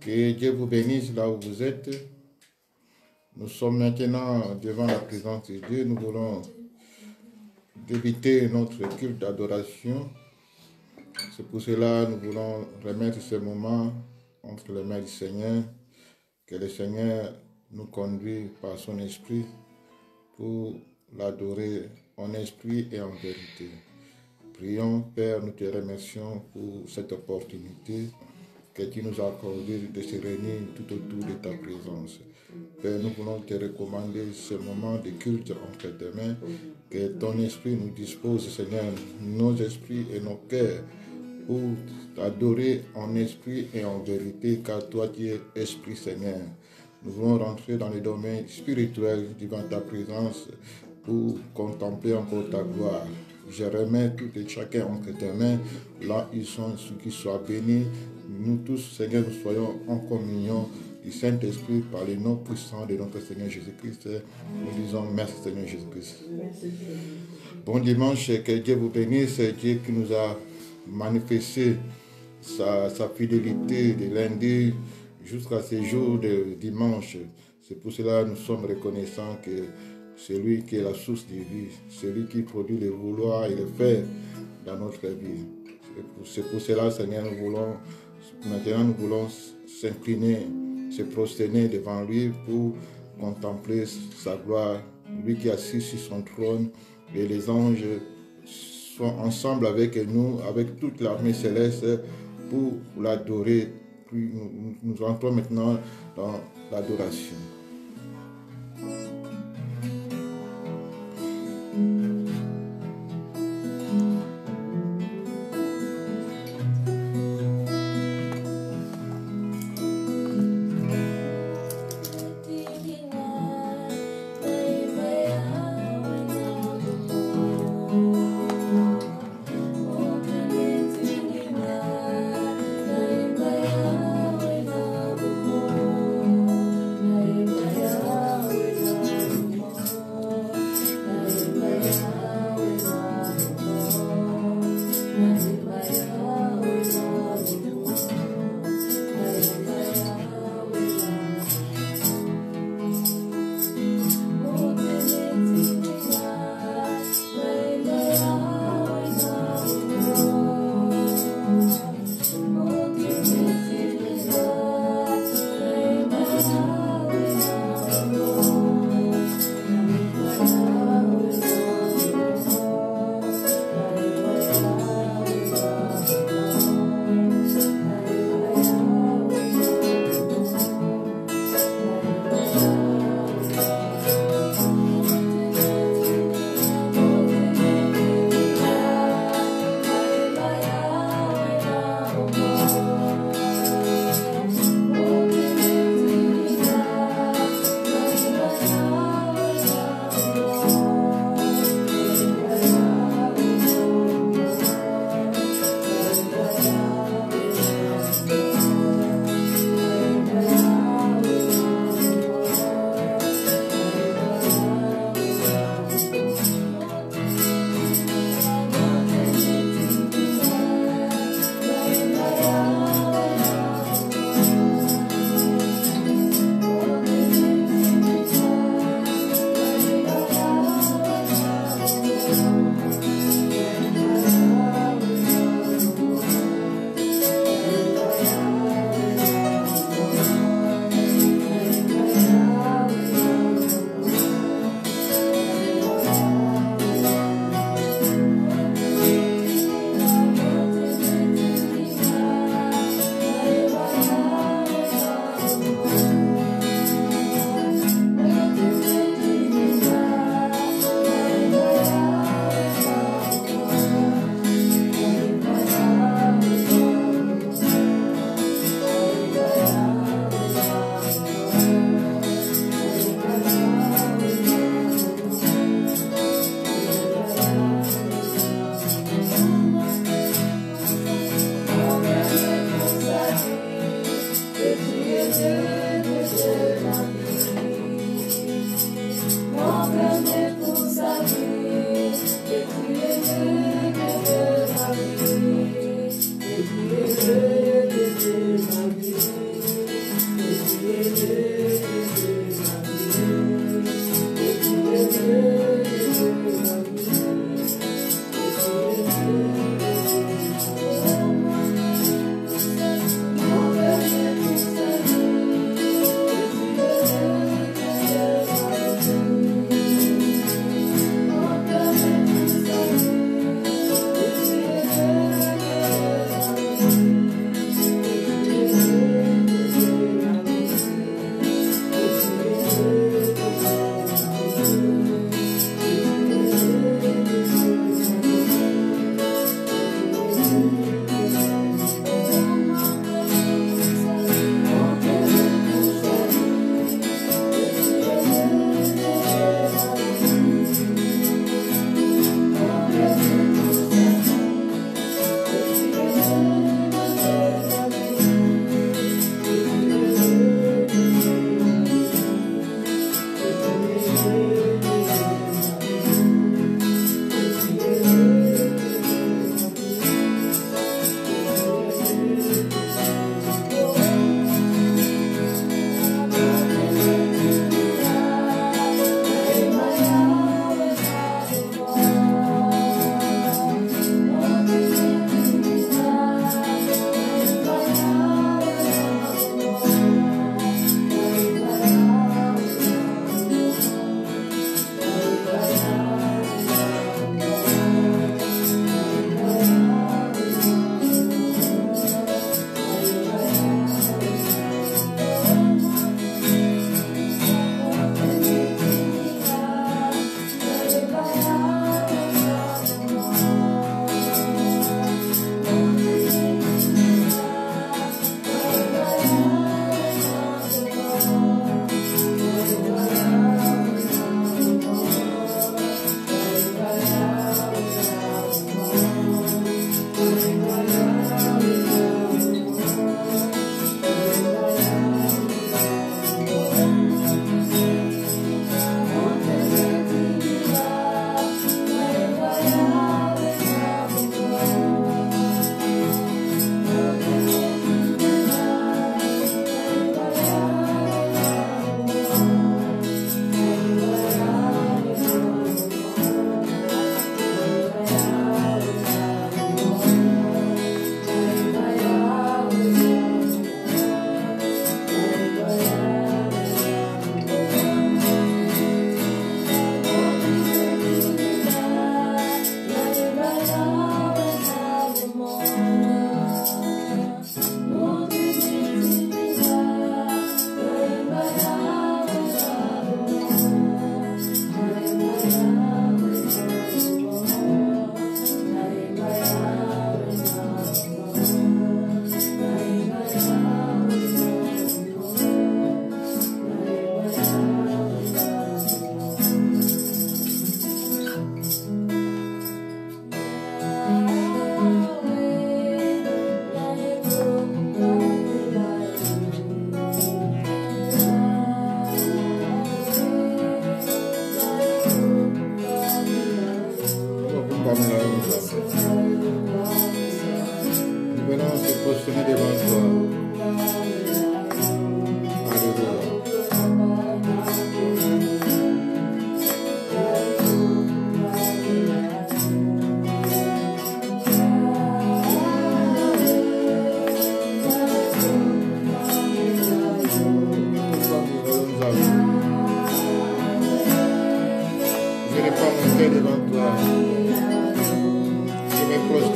Que Dieu vous bénisse là où vous êtes. Nous sommes maintenant devant la présence de Dieu. Nous voulons débuter notre culte d'adoration. C'est pour cela que nous voulons remettre ce moment entre les mains du Seigneur. Que le Seigneur nous conduise par son esprit pour l'adorer en esprit et en vérité. Prions, Père, nous te remercions pour cette opportunité que tu nous as accordée de se réunir tout autour de ta présence. Père, nous voulons te recommander ce moment de culte entre tes mains, que ton esprit nous dispose, Seigneur, nos esprits et nos cœurs pour t'adorer en esprit et en vérité, car toi tu es esprit, Seigneur. Nous voulons rentrer dans les domaines spirituels devant ta présence pour contempler encore ta gloire. Je remets tout et chacun entre tes mains, là ils sont, qu'ils soient bénis. Nous tous, Seigneur, nous soyons en communion du Saint-Esprit par les noms puissants de notre Seigneur Jésus-Christ. Nous disons merci Seigneur Jésus-Christ. Bon dimanche, que Dieu vous bénisse, c'est Dieu qui nous a manifesté sa fidélité de lundi jusqu'à ce jour de dimanche. C'est pour cela que nous sommes reconnaissants que c'est lui qui est la source de vie, c'est lui qui produit le vouloir et le faire dans notre vie. C'est pour cela, Seigneur, nous voulons s'incliner, se prosterner devant lui pour contempler sa gloire, lui qui est assis sur son trône, et les anges sont ensemble avec nous, avec toute l'armée céleste, pour l'adorer. Nous entrons maintenant dans l'adoration. Bye.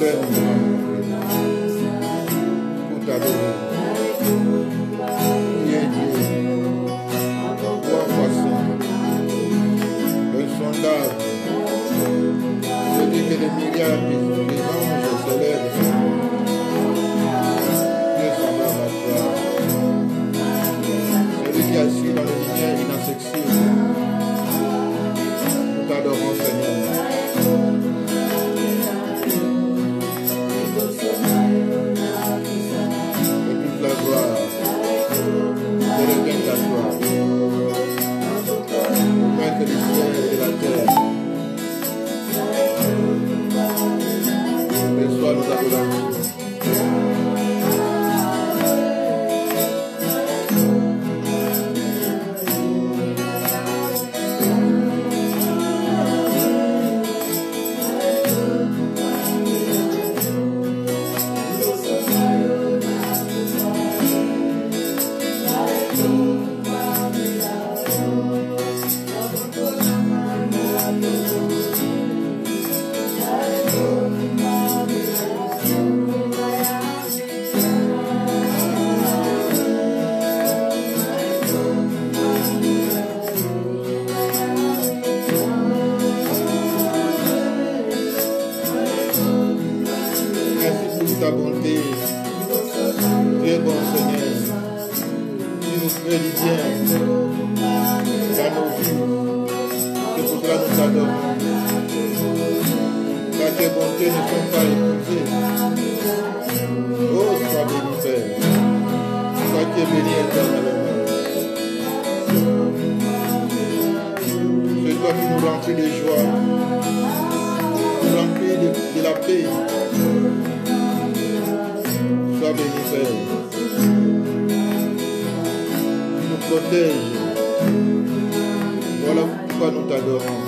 terre, pour t'adorer. Qui est Dieu, toi passant, insondable, celui que les milliards des anges s'élèvent. Dieu semblable à toi, celui qui est assis dans les lumières inaccessibles. Nous t'adorons, Seigneur. Et toute la gloire te revient à toi. Maître du ciel et de la terre. Reçois nos adorations. Ta bonté, tu es bon Seigneur, tu nous fais du bien dans nos vies, c'est pour cela nous t'adorons, car tes bontés ne sont pas épuisées. Oh, sois béni Père, toi qui es béni éternellement. C'est toi qui nous remplis de joie, nous remplis de la paix. Sois béni, Père. Tu nous protèges. Voilà pourquoi nous t'adorons.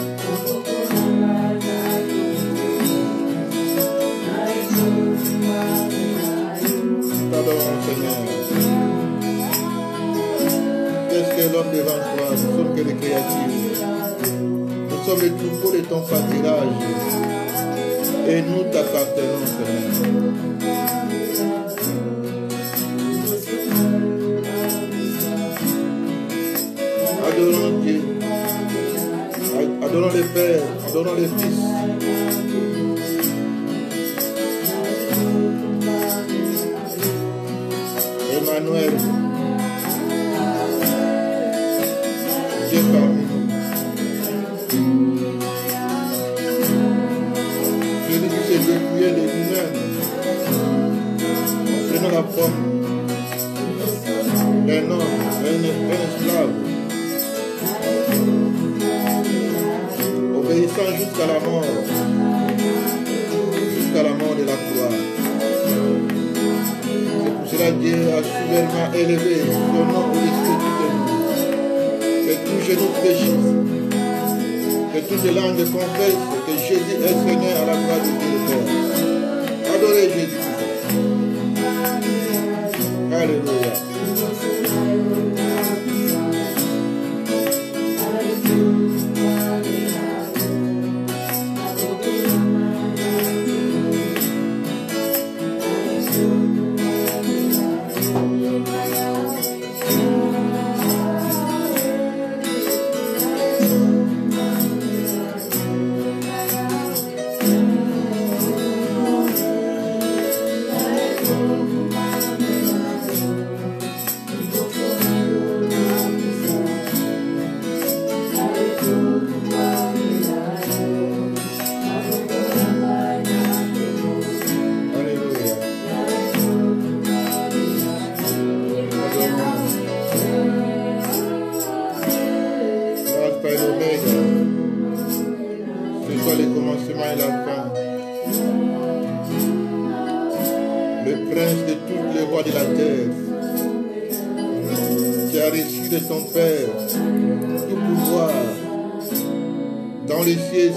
Nous t'adorons, Seigneur. Qu'est-ce que l'homme devant toi? Nous sommes que des créatures. Nous sommes les troupeaux de ton pâturage. Et nous t'appartenons, Seigneur. Adorons Dieu, adorons les pères, adorons les fils. Emmanuel, Dieu parmi nous. Celui qui s'est dépouillé de lui-même, en prenant la forme d'un homme, d'un esclave. Obéissant jusqu'à la mort de la croix. C'est pour cela que Dieu a souverainement élevé son nom au-dessus de tout nous. Que tout genou fléchisse, que toute langue confesse que Jésus est Seigneur à la croix de Dieu le Père. Adorez Jésus. Alléluia.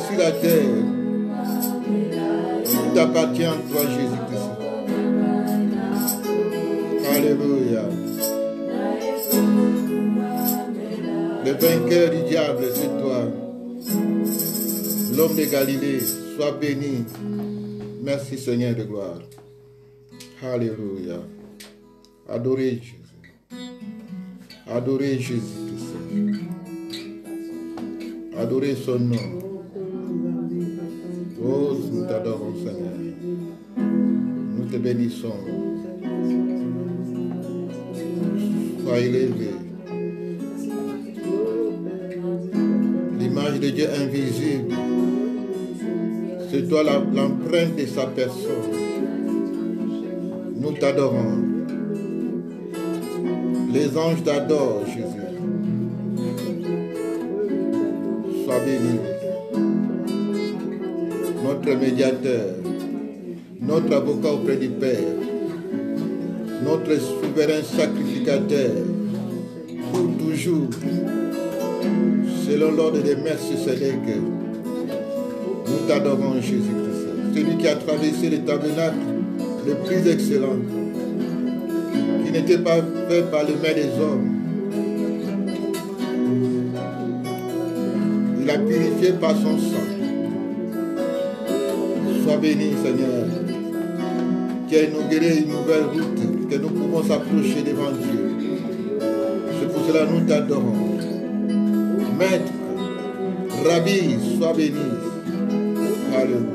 Sur la terre, tout appartient à toi, Jésus-Christ. Alléluia. Le vainqueur du diable, c'est toi. L'homme de Galilée, sois béni. Merci Seigneur de gloire. Alléluia. Adorez Jésus. Adorez Jésus-Christ. Adorez son nom. Oh, nous t'adorons Seigneur. Nous te bénissons. Sois élevé. L'image de Dieu invisible, c'est toi l'empreinte de sa personne. Nous t'adorons. Les anges t'adorent, Jésus. Sois béni. Notre médiateur, notre avocat auprès du Père, notre souverain sacrificateur, pour toujours, selon l'ordre des merci Sédèque, nous t'adorons Jésus-Christ, celui qui a traversé le tabernacle le plus excellent, qui n'était pas fait par les mains des hommes. Il a purifié par son sang. Sois béni, Seigneur, qui a inauguré une nouvelle route, que nous pouvons s'approcher devant Dieu. C'est pour cela que nous t'adorons. Maître, Rabbi, sois béni. Alléluia.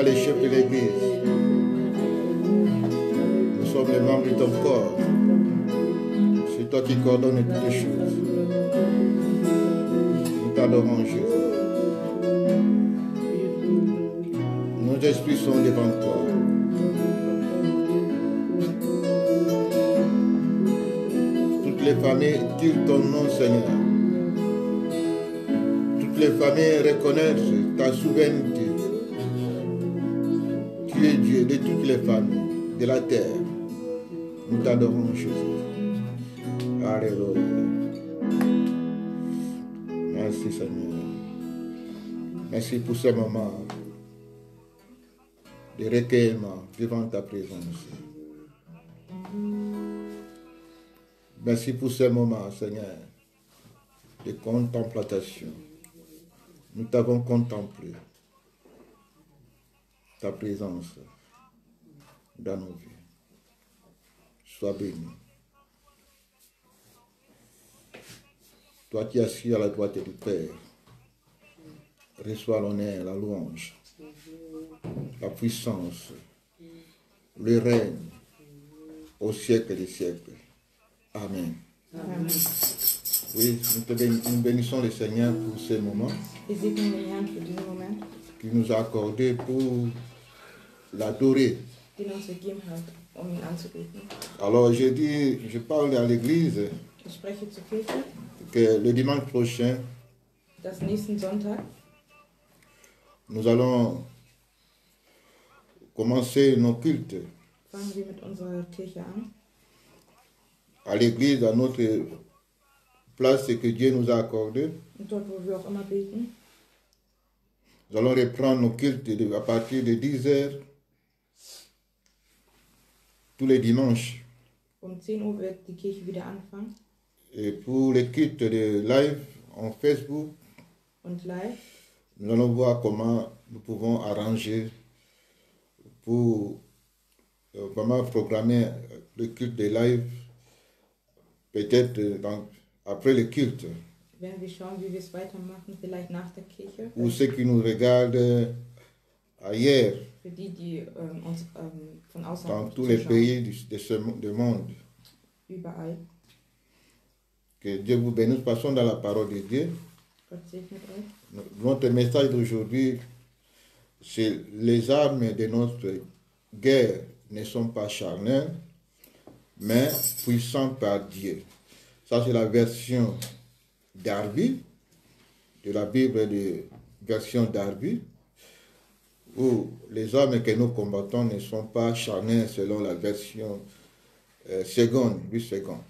Les chefs de l'Église, nous sommes les membres de ton corps. C'est toi qui coordonnes toutes les choses. Nous t'adorons, Jésus. Nos esprits sont devant toi. Toutes les familles tirent ton nom, Seigneur. Toutes les familles reconnaissent ta souveraineté. Tu es Dieu de toutes les familles de la terre. Nous t'adorons, Jésus. Alléluia. Merci, Seigneur. Merci pour ce moment de recueillement devant ta présence. Merci pour ce moment, Seigneur, de contemplation. Nous t'avons contemplé. Ta présence dans nos vies. Sois béni. Toi qui es assis à la droite du Père, reçois l'honneur, la louange, la puissance, le règne au siècle des siècles. Amen. Amen. Oui, nous bénissons le Seigneur pour ce moment qu'il nous a accordé pour l'adorer. Alors je parle à l'église que le dimanche prochain, nous allons commencer nos cultes à l'église, à notre place que Dieu nous a accordée. Nous allons reprendre nos cultes à partir de 10 heures tous les dimanches. 10 Uhr wird die Kirche wieder anfangen. Et pour les cultes de live en Facebook, und live, nous allons voir comment nous pouvons arranger pour vraiment programmer le culte de live, peut-être après le culte. Werden wir schauen, wie wir es weitermachen, vielleicht nach der Kirche. Pour ceux qui nous regardent ailleurs, Für die uns von außen dans tous les pays du monde. Überall. Que Dieu vous bénisse. Passons dans la parole de Dieu. Gott segne euch. Notre message d'aujourd'hui, c'est les armes de notre guerre ne sont pas charnelles, mais puissantes par Dieu. Ça, c'est la version Darby, de la Bible de version Darby, où les armes que nous combattons ne sont pas charnelles selon la version seconde, 8 secondes.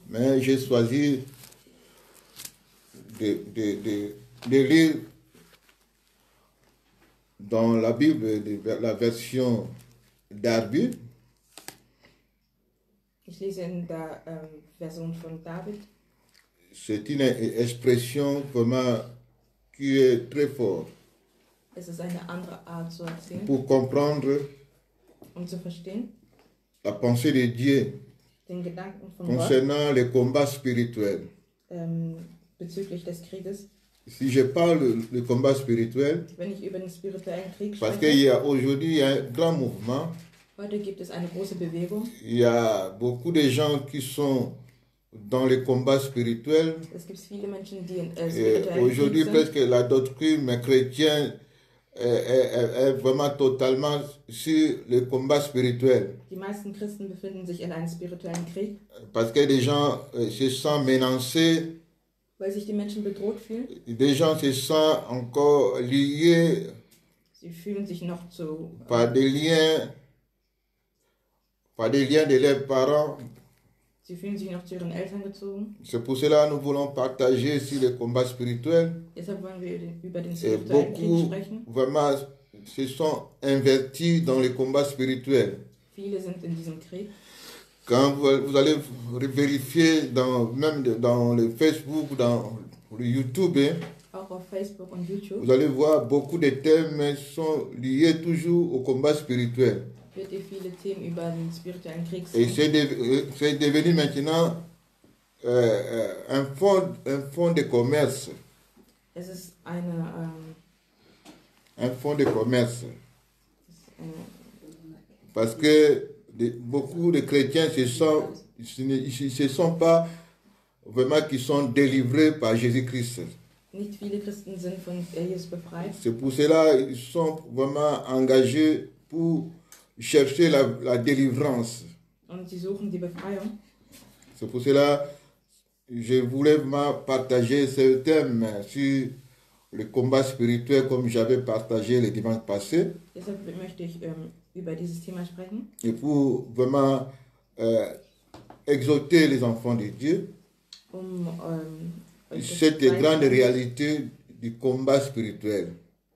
Mais j'ai choisi de lire dans la Bible, la version Darby, Ich lese in der Version von David. c'est une expression vraiment qui est très forte Es ist eine andere Art zu erzählen, pour comprendre zu verstehen, la pensée de Dieu den Gedanken von Gott concernant les combats spirituels. bezüglich des Krieges. Si je parle du combat spirituel, Wenn ich über den spirituellen Krieg parce spreche, qu'il y a aujourd'hui un grand mouvement, heute gibt es eine große Bewegung. il y a beaucoup de gens qui sont dans les combats spirituels. Es gibt viele Menschen, die in Et spirituellen aujourd'hui, Krieg sind. presque la doctrine chrétienne est vraiment totalement sur le combat spirituel. Die meisten Christen befinden sich in einem spirituellen Krieg, Parce que des gens se sentent menacés, weil sich die Menschen bedroht fühlen. des gens se sentent encore liés Sie fühlen sich noch zu par des liens de leurs parents. Sie fühlen sich noch zu ihren Eltern gezogen. C'est pour cela que nous voulons partager sur le combat spirituel. Deshalb wollen wir über den Et spirituellen Krieg beaucoup sprechen. vraiment se sont investis dans le combat spirituel. Viele sind in diesem Krieg. Quand vous allez vérifier même dans le Facebook, dans le YouTube, Auch auf Facebook und YouTube vous allez voir beaucoup de thèmes sont liés toujours au combat spirituel. wird ihr viele Themen über den spirituellen Krieg Et sehen. c'est devenu maintenant un fonds de commerce. Es ist Un fonds de commerce. eine Parce que beaucoup de chrétiens ils se sont pas vraiment qui sont délivrés par Jésus-Christ. nicht viele Christen sind von Jesus befreit. C'est pour cela qu'ils sont vraiment engagés pour chercher la délivrance. Und sie suchen die Befreiung. C'est pour cela que je voulais vraiment partager ce thème sur le combat spirituel comme j'avais partagé le dimanche passé. Deshalb möchte ich über dieses Thema sprechen, Et pour vraiment exhorter les enfants de Dieu, euch das cette zu zeigen, grande réalité du combat spirituel.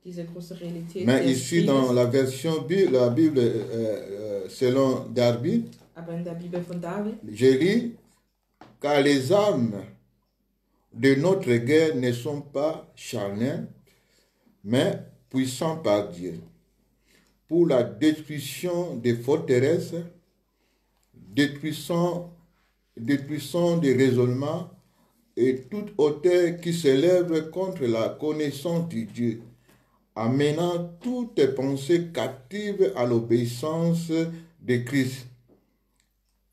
diese große Realität Mais des ici, dans Krieges. la version la Bible selon Darby, Aber in der Bibel von David je lis car les armes de notre guerre ne sont pas charnelles, mais puissantes par Dieu, pour la destruction des forteresses, détruisant des raisonnements et toute hauteur qui s'élève contre la connaissance de Dieu, amenant toutes pensées captives à l'obéissance de Christ,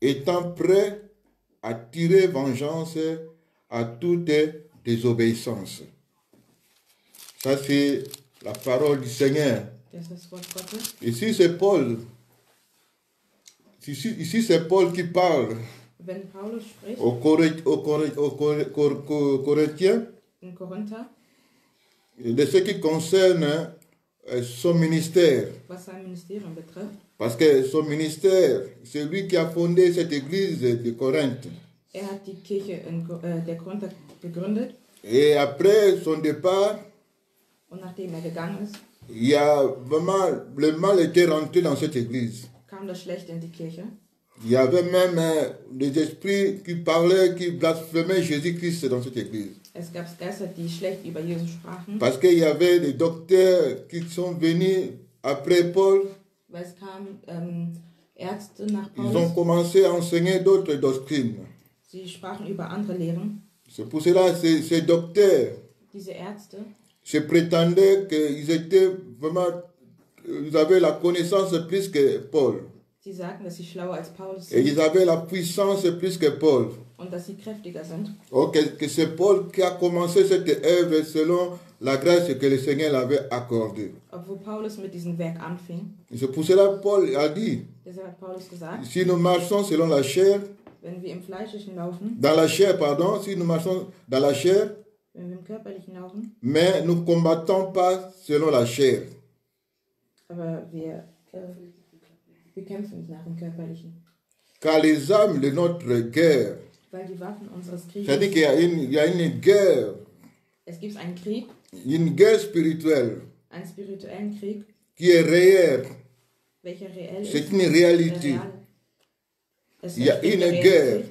étant prêt à tirer vengeance à toute désobéissance. Ça, c'est la parole du Seigneur. das ist das Wort Gottes. Ici, c'est Paul. Ici, c'est Paul qui parle Wenn Paulus spricht aux Corinthiens in Korinther, de ce qui concerne son ministère. was sein Ministerium betrifft, Parce que son ministère, c'est lui qui a fondé cette église de Corinthe. hat die Kirche der Korinther gegründet Et après son départ, und nachdem gegangen ist, il y a vraiment, le mal était rentré dans cette église. kam das Schlechte in die Kirche. Il y avait même des esprits qui parlaient, qui blasphémaient Jésus-Christ dans cette église. Es gab Geister, die schlecht über Jesus sprachen, Parce qu'il y avait des docteurs qui sont venus après Paul. weil es kamen Ärzte nach Ils ont Paulus. commencé à enseigner d'autres doctrines. Sie sprachen über andere Lehren. C'est pour cela que ces docteurs Diese Ärzte se prétendaient qu'ils étaient vraiment, ils avaient la connaissance plus que Paul. Sie sagten, dass sie schlauer als Paulus Et sind ils avaient la puissance plus que Paul. und dass sie kräftiger sind. Oh, que c'est Paul qui a commencé cette œuvre selon la grâce que le Seigneur l'avait accordée. Obwohl Paulus mit diesem Werk anfing. Et c'est pour cela que Paul a dit, Deshalb hat Paulus gesagt, si nous marchons selon la chair, wenn wir im Fleischlichen laufen, dans la chair, pardon, si nous marchons dans la chair, wenn wir im Körperlichen laufen, mais nous ne combattons pas selon la chair. aber wir kämpfen nicht nach dem Körperlichen. Car les armes de notre guerre, Weil die Waffen unseres c'est-à-dire Krieges, qu'il y a une guerre, es gibt einen Krieg, une guerre spirituelle. einen spirituellen Krieg, qui est réel. welcher reell ist. C'est une réalité. Real. Es Il y a entsteht une Realität. guerre.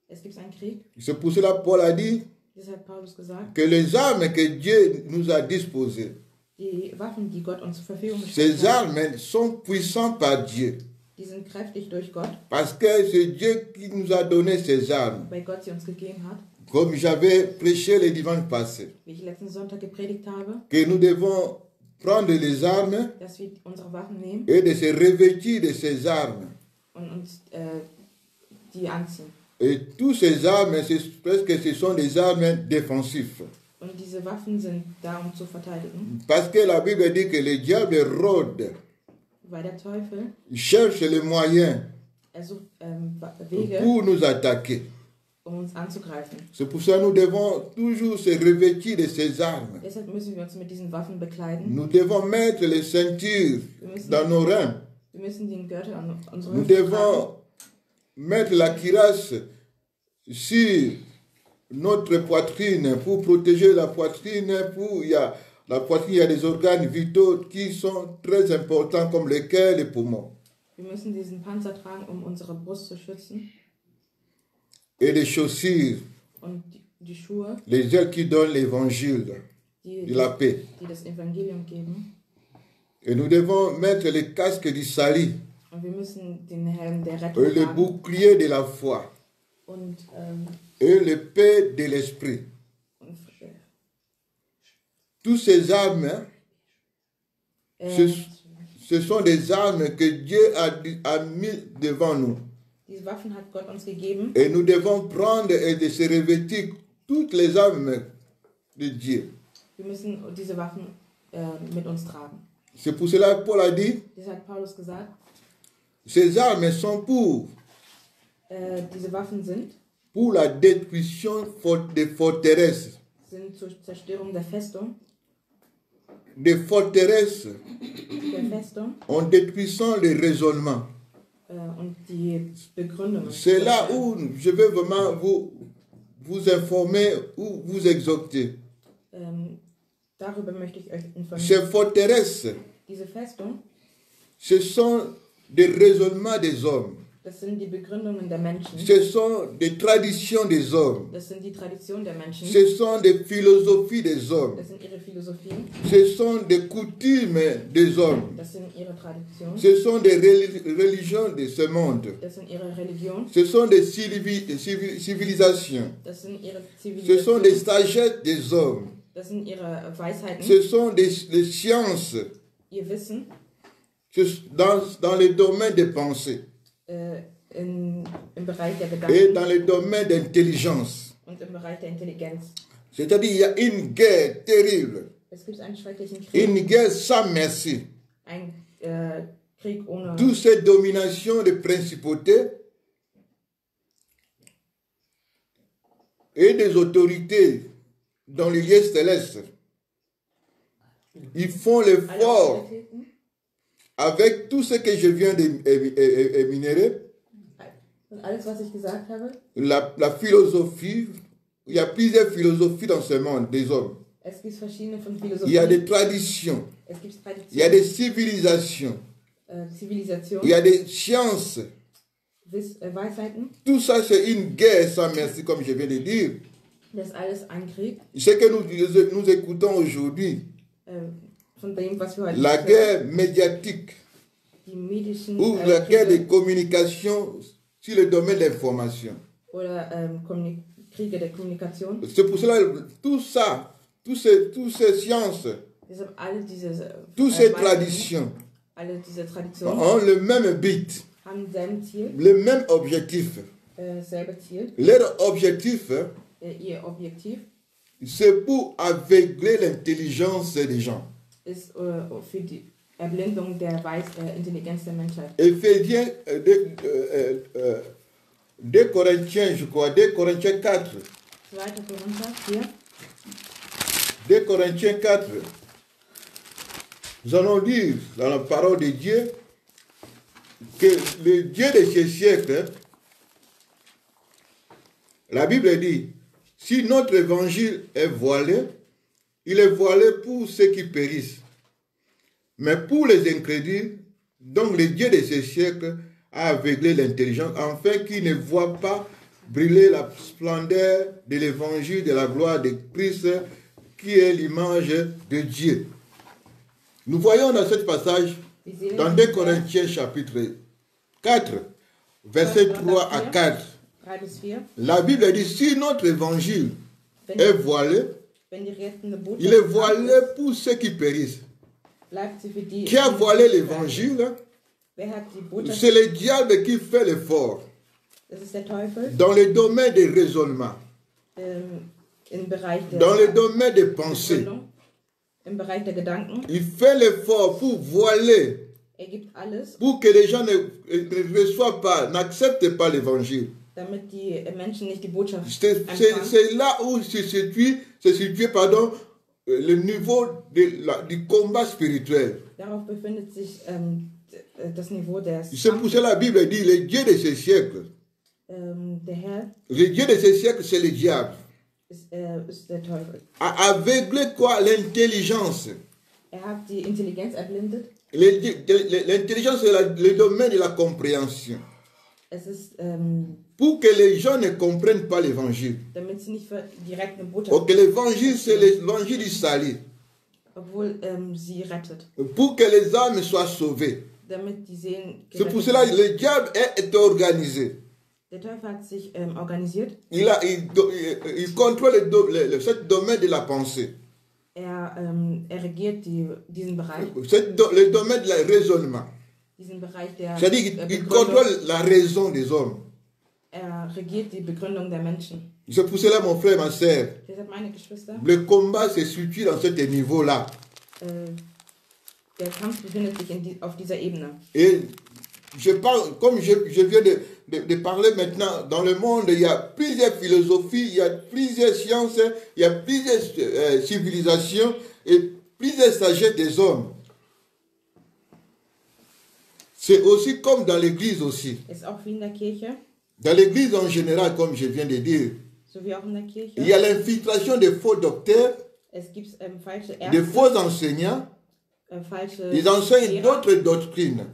Es gibt einen Krieg. C'est pour cela que Paul a dit Das hat Paulus gesagt. que les armes que Dieu nous a disposées, Die Waffen, die Gott uns zur Verfügung ces gestellt hat, armes sont puissantes par Dieu. die sind kräftig durch Gott, Parce que c'est Dieu qui nous a donné ces armes. weil Gott sie uns gegeben hat. Comme j'avais prêché le dimanche passé, Wie ich letzten Sonntag gepredigt habe, que nous devons prendre les armes dass wir unsere Waffen nehmen et de se revêtir de ces armes. und uns die anziehen. Et tous ces armes, presque ce sont des armes défensives. Und diese Waffen sind da, um zu verteidigen, Parce que la Bible dit que le diable rôde, weil der Teufel, il cherche les moyens er sucht Wege, pour nous attaquer. um uns anzugreifen. C'est pour ça que nous devons toujours se revêtir de ces armes. Deshalb müssen wir uns mit diesen Waffen bekleiden. Nous devons mettre les ceintures dans nos reins. Wir müssen den Gürtel an unsere Nous Hüfte tragen. devons mettre la cuirasse sur notre poitrine pour protéger la poitrine. La poitrine, il y a des organes vitaux qui sont très importants comme le cœur et les poumons. Wir müssen diesen Panzer tragen, um unsere Brust zu schützen. Et les chaussures, Und die Schuhe, les ailes qui donnent l'évangile die, de la paix. die das Evangelium geben. Et nous devons mettre les casques du salut Und wir müssen den Helm der Rettung et le tragen. bouclier de la foi Und, et l'épée de l'esprit. und Tous ces armes, ce sont des armes que Dieu a mis devant nous. diese Waffen hat Gott uns gegeben. Et nous devons prendre et de se revêtir toutes les armes de Dieu. Wir müssen diese Waffen mit uns tragen. C'est pour cela que Paul a dit, Das hat Paulus gesagt. ces armes sont pour Diese Waffen sind la destruction des forteresses. zur Zerstörung der Festung. Des forteresses Der Festung en détruisant les raisonnements. und die Begründungen. C'est là où je veux vraiment vous informer ou vous exhorter. Darüber möchte ich euch informieren. Ces forteresses, Diese Festung, ce sont des raisonnements des hommes. das sind die Begründungen der Menschen. Ce sont des traditions des hommes. Das sind die Traditionen der Menschen. Ce sont des philosophies des hommes. Das sind ihre Philosophien. Ce sont des coutumes des hommes. Das sind ihre Traditionen. Ce sont des religions de ce monde. Das sind ihre Religionen. Ce sont des civilisations. Das sind ihre Ce sont des Zivilisationen. sagesses des hommes. Das sind ihre Weisheiten. Ce sont des sciences Ihr Wissen dans le domaine des pensées im Bereich der et Gedanken dans le domaine d'intelligence. und im Bereich der Intelligenz. C'est-à-dire il y a une guerre terrible, Es gibt einen schrecklichen Krieg. une guerre sans merci. Ein Krieg ohne Toutes ces dominations de principautés et des autorités dans les lieux célestes, ils font alle l'effort Autoritäten avec tout ce que je viens d'énumérer, und alles, was ich gesagt habe. la philosophie, il y a plusieurs philosophies dans ce monde des hommes. Es gibt verschiedene von Il y a des Philosophien. traditions, Es gibt il y a des Traditionen, civilisations, Zivilisationen, il y a des sciences. Weisheiten. Tout ça, c'est une guerre sans merci, comme je viens de dire. Das ist alles ein Krieg. Ce que nous écoutons aujourd'hui, Von dem, was wir heute la hören. guerre médiatique Die medischen ou la guerre Kriege des communications sur le domaine de l'information. oder Kriege der Kommunikation. C'est pour cela tout ça, toutes ces sciences, Deshalb alle diese toutes ces Weisheiten, traditions alle diese Traditionen ont le même but, haben selben Ziel, le même objectif. selbe Ziel. Leur objectif, Ihr Objektiv c'est pour aveugler l'intelligence des gens. ist für die Erblindung der Intelligenz der Menschheit. Éphésiens 2 Corinthiens, je crois, 2 Corinthiens 4. 2. Korinther 4. 2 Corinthiens 4. Nous allons lire dans la parole de Dieu que le Dieu de ce siècle, la Bible dit, si notre évangile est voilé, il est voilé pour ceux qui périssent. Mais pour les incrédules, donc le Dieu de ce siècle a aveuglé l'intelligence, afin qu'ils ne voient pas briller la splendeur de l'évangile de la gloire de Christ, qui est l'image de Dieu. Nous voyons dans ce passage, dans 2 Corinthiens chapitre 4, versets 3 à 4, 3 bis 4. la Bible dit, si notre évangile est voilé, Wenn die rettende il est Botschaft voilé pour ceux qui périssent. bleibt sie für die. Qui a voilé l'évangile? Wer hat die Botschaft? C'est le diable qui fait l'effort Das ist der Teufel. dans le domaine des raisonnements, Im Bereich der dans le domaine des pensées. Begründung, im Bereich der Gedanken. Il fait l'effort pour voiler, Gibt alles, pour que les gens ne reçoivent pas, n'acceptent pas l'évangile. damit die Menschen nicht die Botschaft C'est empfangen. là où se situe le niveau du combat spirituel. Darauf befindet sich das Niveau des C'est pour cela que la Bible dit, le Dieu de ce siècle, der Herr le Dieu de ce siècle, c'est le diable, ist der Teufel. a aveuglé quoi? L'intelligence. Hat die Intelligenz erblindet. L'intelligence, c'est le domaine de la compréhension. Es ist, Pour que les gens ne comprennent pas l'évangile. damit sie nicht direkt eine Botschaft. Pour que l'évangile, c'est l'évangile du salut. Obwohl sie rettet. Pour que les âmes soient sauvées. Damit die Seelen C'est pour cela que le diable est organisé. Der Teufel hat sich organisiert. Il contrôle ce domaine de la pensée. Regiert diesen Bereich. Le domaine du raisonnement. Diesen Bereich der C'est-à-dire qu'il contrôle la raison des hommes. Regiert die Begründung der Menschen. C'est pour cela, mon frère, ma sœur, Deshalb, meine Geschwister, le combat se situe dans ce niveau-là. Der Kampf befindet sich auf dieser Ebene. Et je parle, comme je viens de parler maintenant, dans le monde, il y a plusieurs philosophies, il y a plusieurs sciences, il y a plusieurs civilisations et plusieurs sagesses des hommes. C'est aussi comme dans l'église aussi. Ist auch wie in der Kirche. Dans l'église en général, comme je viens de dire, so wie auch in der Kirche. Il y a l'infiltration des faux docteurs, Es gibt falsche Ärzte, des faux enseignants. falsche Ils enseignent Lehrer. d'autres doctrines.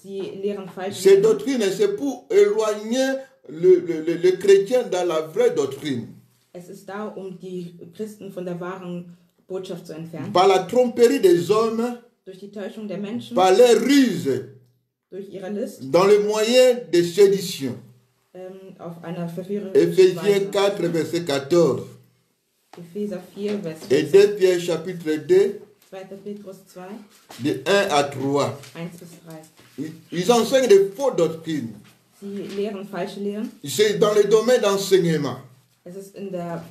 Sie lehren falsche Ces Lehrer. doctrines, c'est pour éloigner le chrétien dans la vraie doctrine. Es ist da, die Christen von der wahren Botschaft zu entfernen. Par la tromperie des hommes, Durch die Täuschung der Menschen, par les ruses, durch ihre List, dans les moyens de sédition. auf einer verführerischen Ephésiens Weise. 4, verset 14. Epheser 4, Vers Et 14. 2 Pierre chapitre 2, 2. Petrus 2, de 1 à 3. 1 bis 3. Ils enseignent des fausses doctrines. Sie lehren falsche Lehren. C'est dans le domaine d'enseignement. Es ist in der,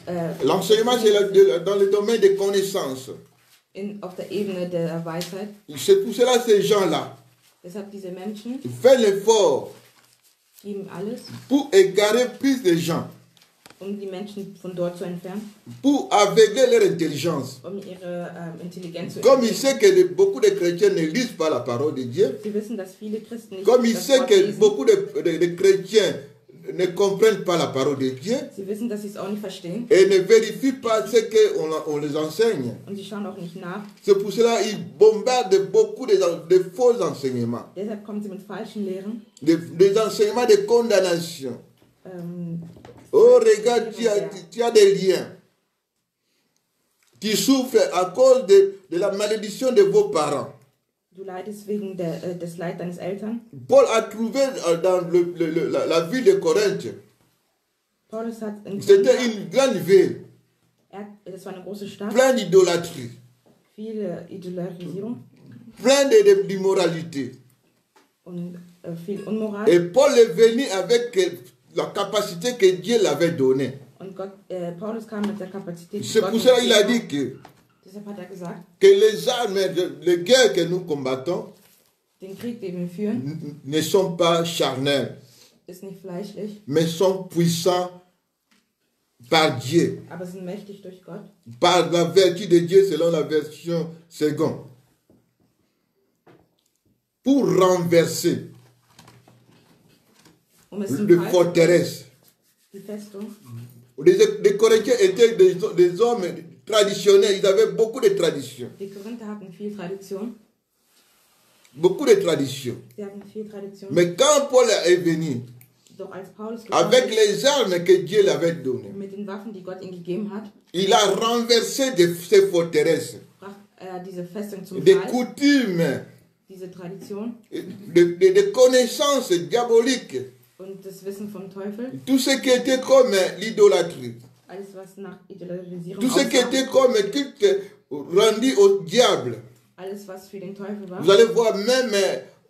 L'enseignement, c'est dans le domaine des connaissances. auf der Ebene der Weisheit. C'est pour cela que ces gens-là Deshalb diese Menschen font l'effort geben alles, pour égarer plus de gens, die Menschen von dort zu entfernen, pour aveugler leur intelligence. ihre Intelligenz zu Comme il entfernen. sait que beaucoup de chrétiens ne lisent pas la parole de Dieu, Sie wissen, dass viele Christen nicht comme il das sait Wort que lesen. beaucoup de chrétiens ne comprennent pas la parole de Dieu Sie wissen, dass sie es auch nicht verstehen. et ne vérifient pas ce qu'on les enseigne. Und sie schauen auch nicht nach. C'est pour cela qu'ils bombardent beaucoup de faux enseignements, Deshalb kommen sie mit falschen Lehren. des enseignements de condamnation. Ähm, Oh, regarde, tu as des liens. Tu souffres à cause de la malédiction de vos parents. du leidest wegen des Leid deines Eltern. Paul a trouvé dans la ville de Corinthe, Paulus hat in c'était une grande ville, das war eine große Stadt, pleine d'idolâtrie, viele Idolisierung pleine d'immoralité. und viel Unmoral. Et Paul est venu avec la capacité que Dieu l'avait donnée. Und Paulus kam mit der Kapazität. C'est pour cela qu'il a dit Deshalb hat gesagt, que les armes de guerre que nous combattons den Krieg, den wir führen, ne sont pas charnels, ist nicht fleischlich, mais sont puissants par Dieu, aber sind mächtig durch Gott, par la vertu de Dieu selon la version seconde, pour renverser es zu les falten, forteresses. die Festung. Les Corinthiens étaient des hommes traditionnels, ils avaient beaucoup de traditions. Die Korinther hatten viel Tradition. beaucoup de traditions. Sie haben viel Tradition. Mais quand Paul est venu, Doch als Paulus avec gekommen ist, les armes que Dieu lui avait données, mit den Waffen, die Gott ihm gegeben hat, il a renversé ces forteresses, brach er diese Festung zum des Fall, coutumes, diese Tradition de connaissances diaboliques, und das Wissen vom Teufel, tout ce qui était comme l'idolâtrie, alles was nach Idolisierung tout ce qui aussah, était comme culte rendu au diable. alles was für den Teufel war. Vous allez voir, même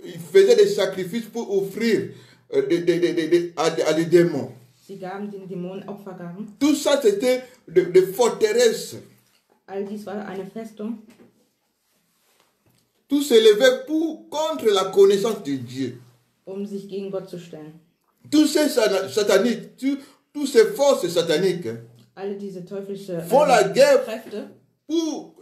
il faisait des sacrifices pour offrir à des démons. Sie gaben den Dämonen Opfergaben. Tout ça, c'était des forteresses. All dies war eine Festung. Tout s'élevait contre la connaissance de Dieu. Sich gegen Gott zu stellen. Tous ces sataniques, tous ces forces sataniques Alle diese teuflische font la guerre Kräfte, pour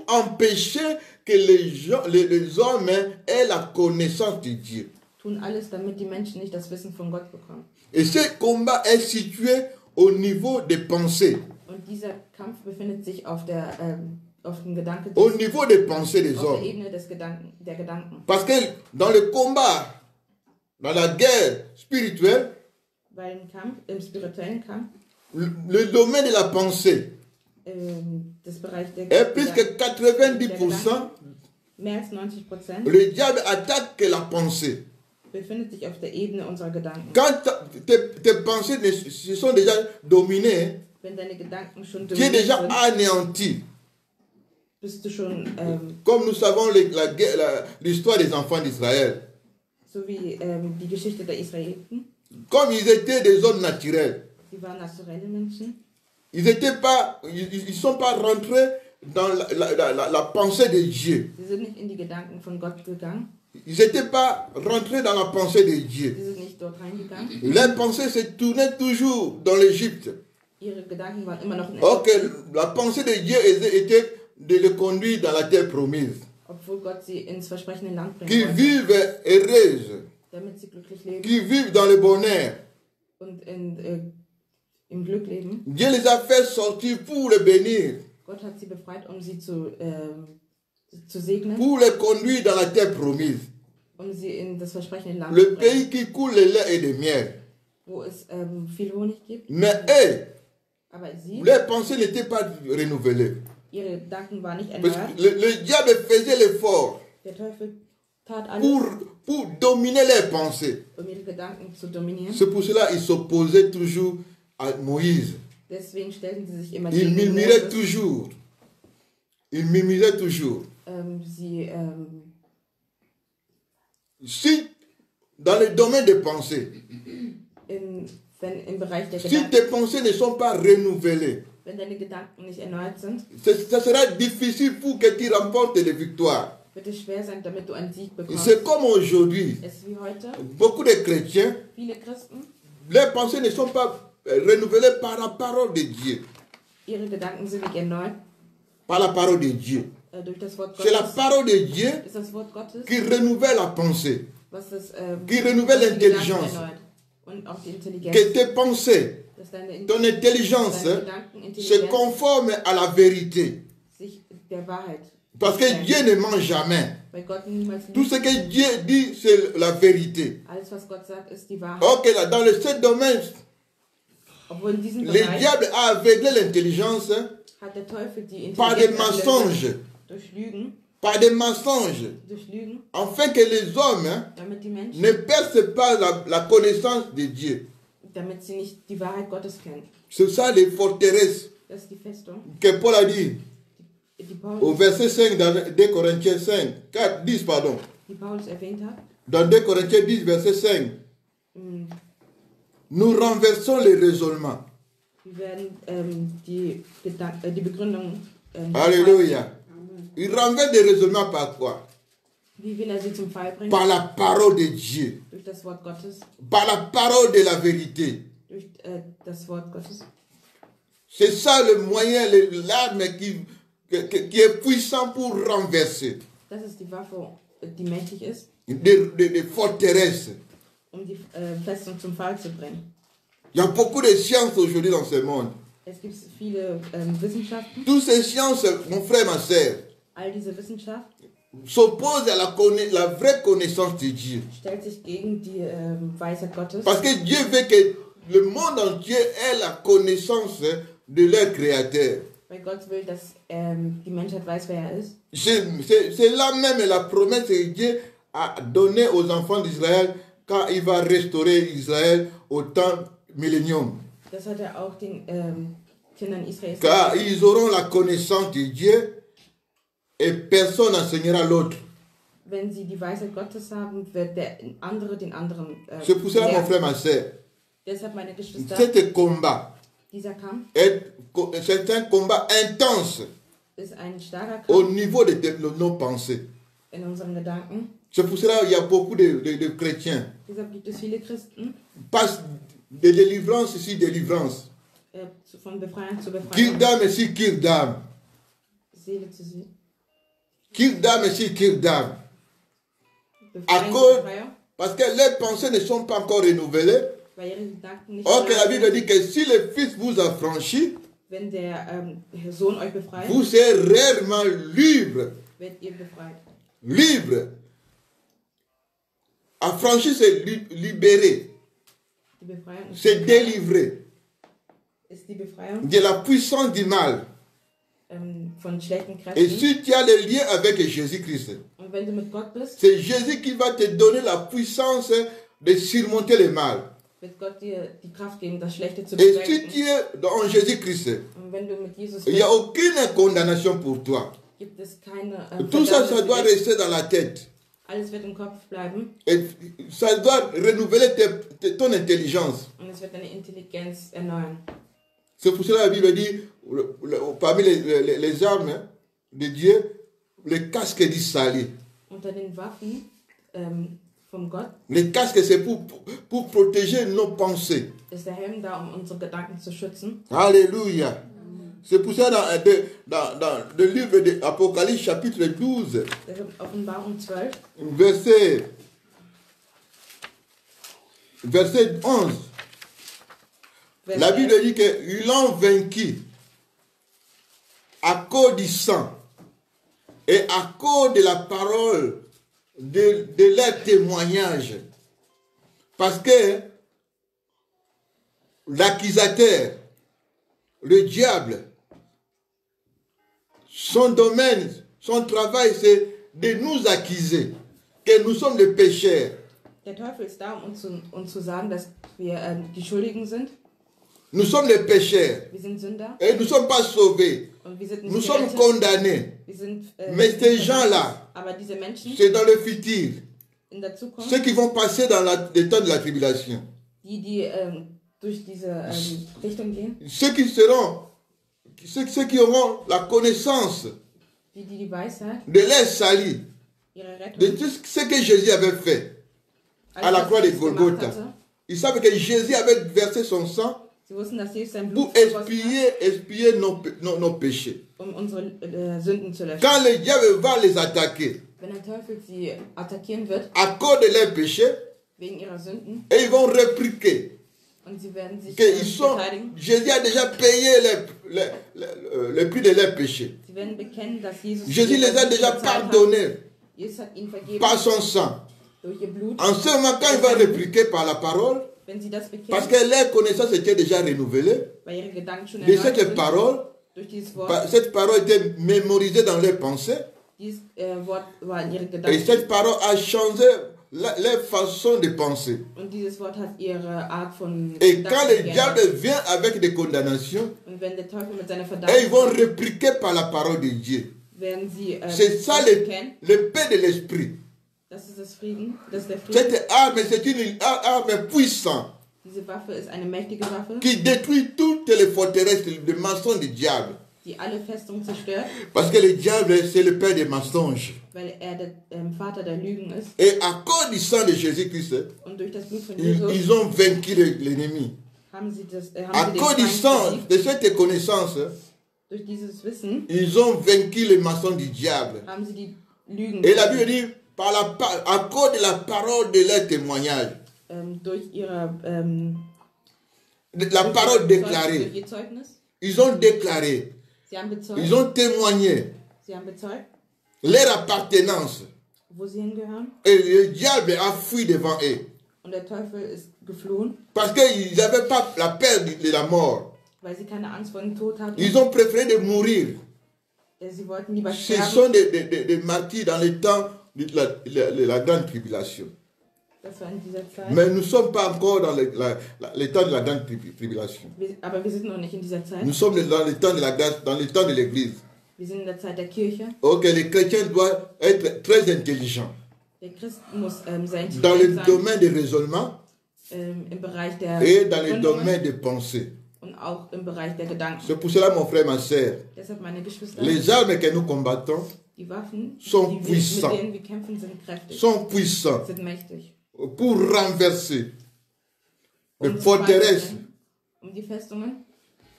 empêcher que les hommes aient la connaissance de Dieu. tun alles, damit die Menschen nicht das Wissen von Gott bekommen. Et ce combat est situé au niveau des pensées. Und dieser Kampf befindet sich auf dem Gedanken Au niveau des pensées des auf der hommes. Ebene der Gedanken. Parce que dans le combat, dans la guerre spirituelle, Weil im spirituellen Kampf, le domaine de la pensée das Bereich der est plus que 90%, mehr als 90% le diable attaque la pensée. befindet sich auf der Ebene unserer Gedanken. Quand tes pensées se sont déjà dominées, Wenn deine Gedanken schon tu es dominiert déjà sind, anéanti. bist du schon, Comme nous savons l'histoire des enfants d'Israël. so wie die Geschichte der Israeliten. Comme ils étaient des hommes naturels, Sie waren naturelle Menschen. ils ne sont pas rentrés dans la pensée de Dieu. Sie sind nicht in die Gedanken von Gott gegangen. Ils n'étaient pas rentrés dans la pensée de Dieu. Sie sind nicht dort reingegangen. Leurs pensées se tournaient toujours dans l'Égypte. Ihre Gedanken waren immer noch in Or que Ägypten, la pensée de Dieu était de les conduire dans la terre promise. obwohl Gott sie ins versprechende Land bringen Qui wollte, vivent heureuses, damit sie glücklich leben qui vivent dans le bonheur. und im Glück leben. Dieu les a fait sortir pour les bénir, Gott hat sie befreit, um sie zu segnen, pour les conduire dans la terre promise. sie in das versprechende Land Le zu bringen, pays qui coule le lait et le miel. wo es viel Honig gibt. Mais eux, Aber sie, leurs pensées n'étaient pas renouvelées. ihre Gedanken waren nicht Parce erneuert. que le diable faisait l'effort Der Teufel tat alles, pour dominer leurs pensées. ihre Gedanken zu dominieren. C'est pour cela qu'ils s'opposaient toujours à Moïse. Deswegen stellten sie sich immer Ils gegen murmuraient Moses. toujours. Ils murmuraient toujours. Sie Si, dans le domaine des pensées, im Bereich der si Gedanken, tes pensées ne sont pas renouvelées, wenn deine Gedanken nicht erneuert sind, ça sera difficile pour que tu remportes les victoires. wird es schwer sein, damit du einen Sieg bekommst. C'est comme aujourd'hui. Es ist wie heute, Beaucoup de chrétiens, viele Christen, leurs pensées ne sont pas renouvelées par la parole de Dieu. ihre Gedanken sind nicht erneuert Par la parole de Dieu. Durch das Wort C'est la Gottes. parole de Dieu Ist das Wort Gottes, qui renouvelle la pensée. was das Qui renouvelle was die Gedanken l'intelligence. erneuert. Und auch die Intelligenz. Que tes pensées, Dass deine ton intelligence deine Gedanken, se Intelligenz conforment à la vérité. sich der Wahrheit. Parce que Dieu ne ment jamais. Weil Gott niemals Tout ce que Dieu dit, c'est la vérité. Alles, was Gott sagt, ist die Wahrheit. Ok, là, dans ce domaine, Obwohl in diesem le Bereich diable a aveuglé l'intelligence hat der Teufel die par des Intelligenz mensonges. durch Lügen, Par des mensonges. Afin que les hommes damit die Menschen, ne percent pas la connaissance de Dieu. damit sie nicht die Wahrheit Gottes kennen. C'est ça les forteresses Das ist die Festung, que Paul a dit die au Paulus, verset 5 dans 2 Corinthiens 5, 4, 10 pardon. die Paulus erwähnt hat. Dans 2 Corinthiens 10 verset 5. Nous renversons les raisonnements. Wir werden die Begründung. Alléluia. Il renverse des raisonnements par quoi? Wie will sie zum Fall bringen? Par la parole de Dieu. Durch das Wort Gottes. Par la parole de la vérité. Durch das Wort Gottes. C'est ça le moyen, l'arme qui est puissant pour renverser. Das ist die Waffe, die mächtig ist. Des forteresses. Die Festung zum Fall zu bringen. Il y a beaucoup de sciences aujourd'hui dans ce monde. Es gibt viele Wissenschaften. Toutes ces sciences, mon frère, ma soeur, All diese Wissenschaft s'oppose à la vraie connaissance de Dieu. stellt sich gegen die Weisheit Gottes. Parce que Dieu veut que le monde entier ait la connaissance de leur Créateur. Weil Gott will, dass die Menschheit weiß, wer er ist. C'est là même la promesse que Dieu a donnée aux enfants d'Israël quand il va restaurer Israël au temps millénium. Das hat er auch den Kindern Israels Car gesagt. ils auront la connaissance de Dieu et personne n'enseignera l'autre. Wenn sie die Weisheit Gottes haben, wird der andere den anderen C'est pour cela, mon lehren. frère, ma soeur, Deshalb, meine Geschwister, cet combat dieser Kampf c'est un combat intense ist ein starker au Kampf niveau de nos pensées. in unseren Gedanken. C'est pour cela qu'il y a beaucoup de chrétiens. Deshalb gibt es viele Christen, Passent de délivrance ici, délivrance. von Befreiung zu Befreiung, Kirdam ici, Kirdam. Seele zu Seele. Kirdam ici, Kirdam. Befreiung cause- zu Befreiung, Parce que leurs pensées ne sont pas encore renouvelées. weil ihre Gedanken nicht Or que la bereit Bible sind. dit que si le Fils vous a franchi, Wenn der Sohn euch befreit, vous serez réellement libre. werdet ihr befreit. Libre. Affranchi, c'est libéré. Die Befreiung ist, C'est délivré die Befreiung de la puissance du mal. Von schlechten Et Kräften. si tu as le lien avec Jésus-Christ, Und wenn du mit Gott bist, c'est Jésus qui va te donner la puissance de surmonter le mal. wird Gott dir die Kraft geben, das Schlechte zu Et si bewältigen. tu es dans Jésus-Christ, Und wenn du mit Jesus il n'y a bist, aucune condamnation pour toi. gibt es keine Tout ça, ça Verdammnis doit für dich. rester dans la tête. Alles wird im Kopf bleiben Et ça doit renouveler ton intelligence. und es wird deine Intelligenz erneuern. C'est pour cela que la Bible dit, parmi les armes de Dieu, le casque dit salut. Unter den Waffen vom Gott Le casque, c'est pour protéger nos pensées. ist der Helm da, um unsere Gedanken zu schützen. Alléluia. C'est pour ça dans le livre de Apocalypse chapitre 12, Der Offenbarung 12, verset 11, Vers la Bible 11, dit qu'ils l'ont vaincu à cause du sang et à cause de la parole de leur témoignage. Parce que l'accusateur, le diable, son domaine, son travail, c'est de nous accuser, que nous sommes des pécheurs. Der Teufel ist da, um uns zu sagen, dass wir die Schuldigen sind. Nous sommes des pécheurs Wir sind Sünder et nous ne sommes pas sauvés. und wir sind Nous nicht sommes gerettet. condamnés. Wir sind, Mais ces gens-là, aber diese Menschen c'est dans le futur. in der Zukunft, Ceux qui vont passer dans le temps de la tribulation. die durch diese Richtung gehen, Ceux qui auront la connaissance die Weisheit, de leur salut, ihre Rettung, de tout ce que Jésus avait fait à la alles, croix was de Jesus gemacht Golgotha. hatte. Ils savent que Jésus avait versé son sang Sie wussten, dass Jesus sein pour Blut vergossen hat, expier nos péchés. um unsere Sünden zu löschen. Quand le diable va les attaquer Wenn der Teufel sie attackieren wird, à cause de leurs péchés, wegen ihrer Sünden, et ils vont répliquer und sie werden sich que verteidigen, Jésus a déjà payé le prix de leurs péchés. sie werden bekennen, dass Jesus Jésus les a déjà bezahlt hat. pardonnés Jesus hat ihnen vergeben par son sang. durch ihr Blut. En ce moment, quand ils vont répliquer par la parole, Wenn sie das parce bekennen, que leur connaissance était déjà renouvelée, weil ihre Gedanken schon de erneuert cette sind, parole, durch dieses Wort, cette parole était mémorisée dans leurs pensées, dieses Wort war in ihre et Gedanken. cette parole a changé leur façon de penser. Und dieses Wort hat ihre Art von Et quand le Gedanken diable geändert. vient avec des condamnations, Und wenn der Teufel mit seiner et ils vont Verdammung répliquer par la parole de Dieu. werden sie C'est ça Gott bekennen. le paix de l'esprit. Das ist das Frieden, das ist der Frieden. Cette arme, c'est une arme puissante Diese Waffe ist eine mächtige Waffe, qui détruit toutes les forteresses de mensonges du diable. die alle Festungen zerstört, Parce que le diable, c'est le père des mensonges. weil er der Vater der Lügen ist. Et à cause du sang de Jésus-Christ, Und durch das Blut von ils Jesus ont vaincu l'ennemi. haben sie À den cause du Feind sang, besiegt. de cette connaissance, Durch dieses Wissen ils ont vaincu les mensonges du diable. haben sie die Lügen Et la Bible dit, à cause de la parole de leur témoignage, durch ihre de la parole durch déclarée, ihr Zeugnis. ils ont déclaré, Sie haben bezeugt. ils ont témoigné. Sie haben bezeugt. leur appartenance. wo sie hingehören. Et le diable a fui devant eux. Und der Teufel ist geflohen, Parce qu'ils n'avaient pas la peur de la mort. weil sie keine Angst vor dem Tod hatten. Ils ont préféré de mourir. Sie wollten lieber Ce sterben. sont des martyrs dans le temps de la grande tribulation. Das war in dieser Zeit. Mais nous ne sommes pas encore dans le temps de la grande tribulation. Aber wir sind noch nicht in dieser Zeit. Nous sommes dans le temps de la grâce, dans le temps de l'église. Wir sind in der Zeit der Kirche. Ok, les chrétiens doivent être très intelligents. Der Christ muss sehr Dans le intelligent sein. domaine des raisonnements Im Bereich der et dans le Gründungen domaine des pensées. und auch im Bereich der Gedanken. C'est pour cela, mon frère, ma soeur, Deshalb, meine Geschwister, les armes que nous combattons die Waffen, sont mit puissants. denen wir kämpfen, sind kräftig, sont puissants sind mächtig. pour renverser les Um zu forteresses, fallen, die Festungen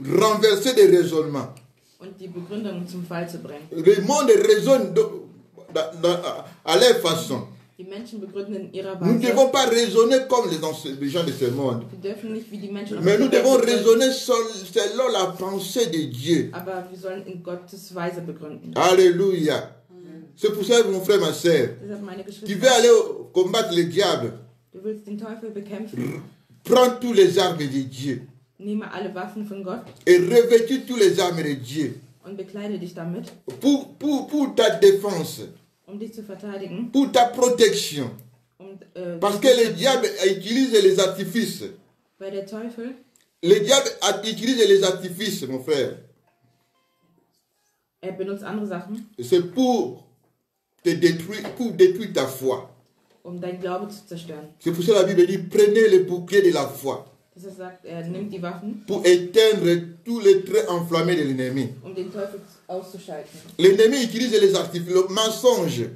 renverser des raisonnements. und die Begründungen zum Fall zu bringen. Le monde raisonne à leur façon. Die Menschen begründen in ihrer Nous ne Weise. devons pas raisonner comme les gens de ce monde. Wir dürfen nicht wie die Menschen auf Mais nous dieser devons Welt begründen, raisonner selon la pensée de Dieu. aber wir sollen in Gottes Weise begründen. Alléluia. C'est pour ça, mon frère, ma soeur, Deshalb, meine tu Geschwister, veux aller combattre le diable. du willst den Teufel bekämpfen, Prends tous les armes de Dieu nehme alle Waffen von Gott et revêtis tous les armes de Dieu und bekleide dich damit, pour ta défense, um dich zu verteidigen. pour ta protection. Parce que le diable utilise les artifices. Weil der Teufel, Le diable utilise les artifices, mon frère. benutzt andere Sachen, C'est pour te détruire, pour détruire ta foi. deinen Glaube zu zerstören. C'est pour ça que la Bible dit, prenez le bouclier de la foi Das sagt, nimmt die Waffen, pour éteindre tous les traits enflammés de l'ennemi. den Teufel auszuschalten. L'ennemi utilise les artifices, le mensonge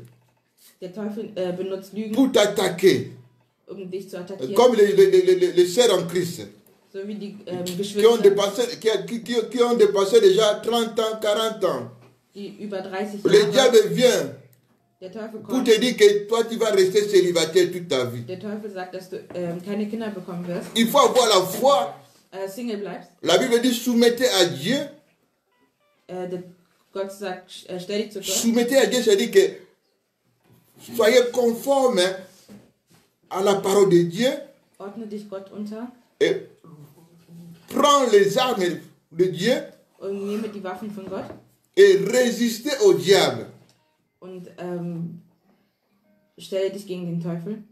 Der Teufel benutzt Lügen, pour t'attaquer. dich zu attackieren, Comme les sœurs en Christ so wie die qui ont, Geschwister, qui ont dépassé déjà 30 ans, 40 ans. die über 30 Le Jahre, diable vient der Teufel pour kommt, te dire que toi tu vas rester célibataire toute ta vie. der Teufel sagt, dass du keine Kinder bekommen wirst, Il faut avoir la foi. Single bleibst. La Bible dit soumettez à Dieu. Gott sagt, stell dich zu Gott, Soumettez à Dieu, c'est-à-dire que soyez conforme à la parole de Dieu ordne dich Gott unter et prends les armes de Dieu und nehme die Waffen von Gott et résistez au diable. und stelle dich gegen den Teufel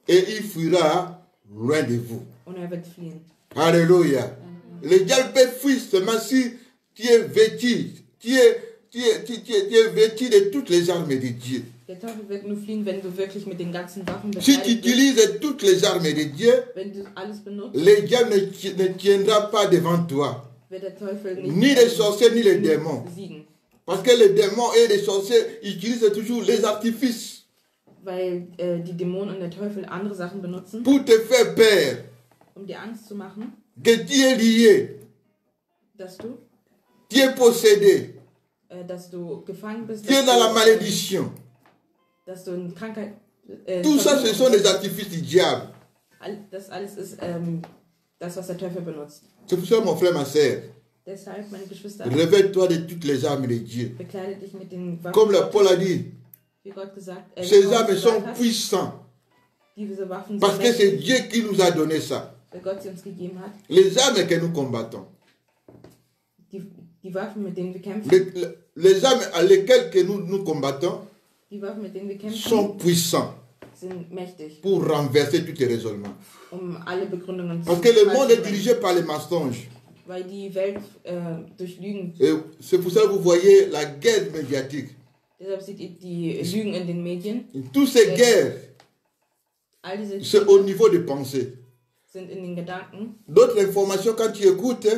Et il fuira loin de vous. und wird fliehen. Alléluia. Le diable peut fuir seulement si tu es vêtu, tu es vêtu de toutes les armes de Dieu. Der Teufel wird nur fliehen, wenn du wirklich mit den ganzen Waffen Si tu beteiligt bist, utilises toutes les armes de Dieu, wenn du alles benutzt, le diable ne tiendra pas devant toi. wird der Teufel nicht Ni les sorciers, ni les démons. besiegen. Parce que les démons et les sorciers utilisent toujours les artifices Weil die Dämonen und der Teufel andere Sachen benutzen, pour te faire peur, dir Angst zu machen, que tu es lié, dass du, tu es possédé, dass du gefangen bist, tu es dans la malédiction. dass du in Krankheit... Tout ça, ce sont des artifices du diable. Das alles ist das, was der Teufel benutzt. C'est pour ça, mon frère, ma soeur, Deshalb, meine Geschwister, révèle-toi de toutes les armes de Dieu. bekleide dich mit den Waffen, Comme le Paul a dit, wie Gott gesagt, ces wie Gott armes gesagt sont hat, puissants diese Waffen parce sind que c'est mächtig, Dieu qui nous a donné ça. weil Gott sie uns gegeben hat. Les armes que nous combattons, Die Waffen, mit denen wir kämpfen, les armes à lesquelles que nous combattons die Waffen, mit denen wir kämpfen, sont puissants sind mächtig, pour renverser tous les raisonnements. alle Begründungen Parce que le monde est bringen. dirigé par les mensonges. Weil die Welt durch Lügen, Et c'est pour ça que vous voyez la guerre médiatique. deshalb seht ihr die Lügen in den Medien. Toutes ces guerres, All diese c'est au Kriege niveau des pensées. sind in den Gedanken. D'autres informations, quand tu écoutes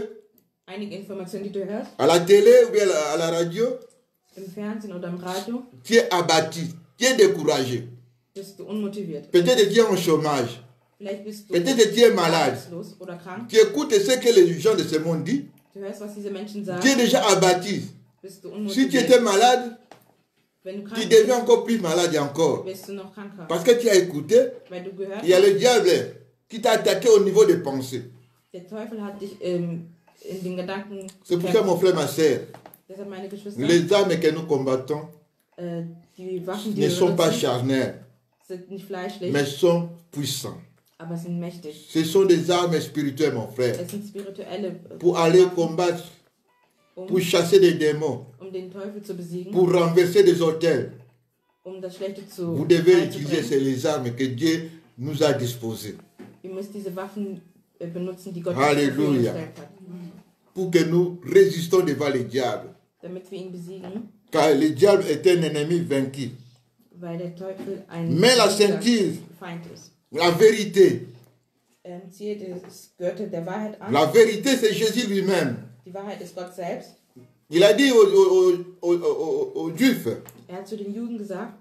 Einige Informationen, die du hörst, à la télé ou bien à la radio, im Fernsehen oder im Radio, tu es abattu, tu es découragé. bist du unmotiviert. Peut-être tu es en chômage, Vielleicht bist du peut-être tu es malade. arbeitslos oder krank. Tu écoutes ce que les gens de ce monde disent, Du hörst, was diese Menschen tu es sagen, déjà abattu. bist du Si tu unmotiviert. étais malade, Wenn du tu krank deviens bist, encore plus malade encore. bist du noch kranker. Parce que tu as écouté, Weil du gehört il y a hast, le diable qui t'a attaqué au niveau des pensées. der Teufel hat dich in den Gedanken C'est pour ça, gekämpft. mon frère, ma soeur, Deshalb, meine Geschwister, les armes que nous combattons Die Waffen, die ne wir sont pas benutzen, charnels, sind nicht fleischlich, mais sont puissants. aber sind mächtig. Ce sont des armes spirituelles, mon frère, Es sind spirituelle pour aller Waffen, combattre, um pour chasser des démons, den Teufel zu besiegen, pour renverser des autels. das Schlechte Vous zu devez utiliser einzubringen. les armes que Dieu nous a disposées Ihr müsst diese Waffen benutzen, die Gott uns zur Verfügung Halleluja. gestellt hat, pour que nous résistons devant le diable. damit wir ihn besiegen, Car le diable est un ennemi vaincu. weil der Teufel ein Mais la ceinture, Feind ist. la vérité, Ziehe das Gürtel der Wahrheit an. la vérité c'est Jésus lui-même. Die Wahrheit ist Gott selbst. Il a dit aux Juifs, Er hat zu den Juden gesagt,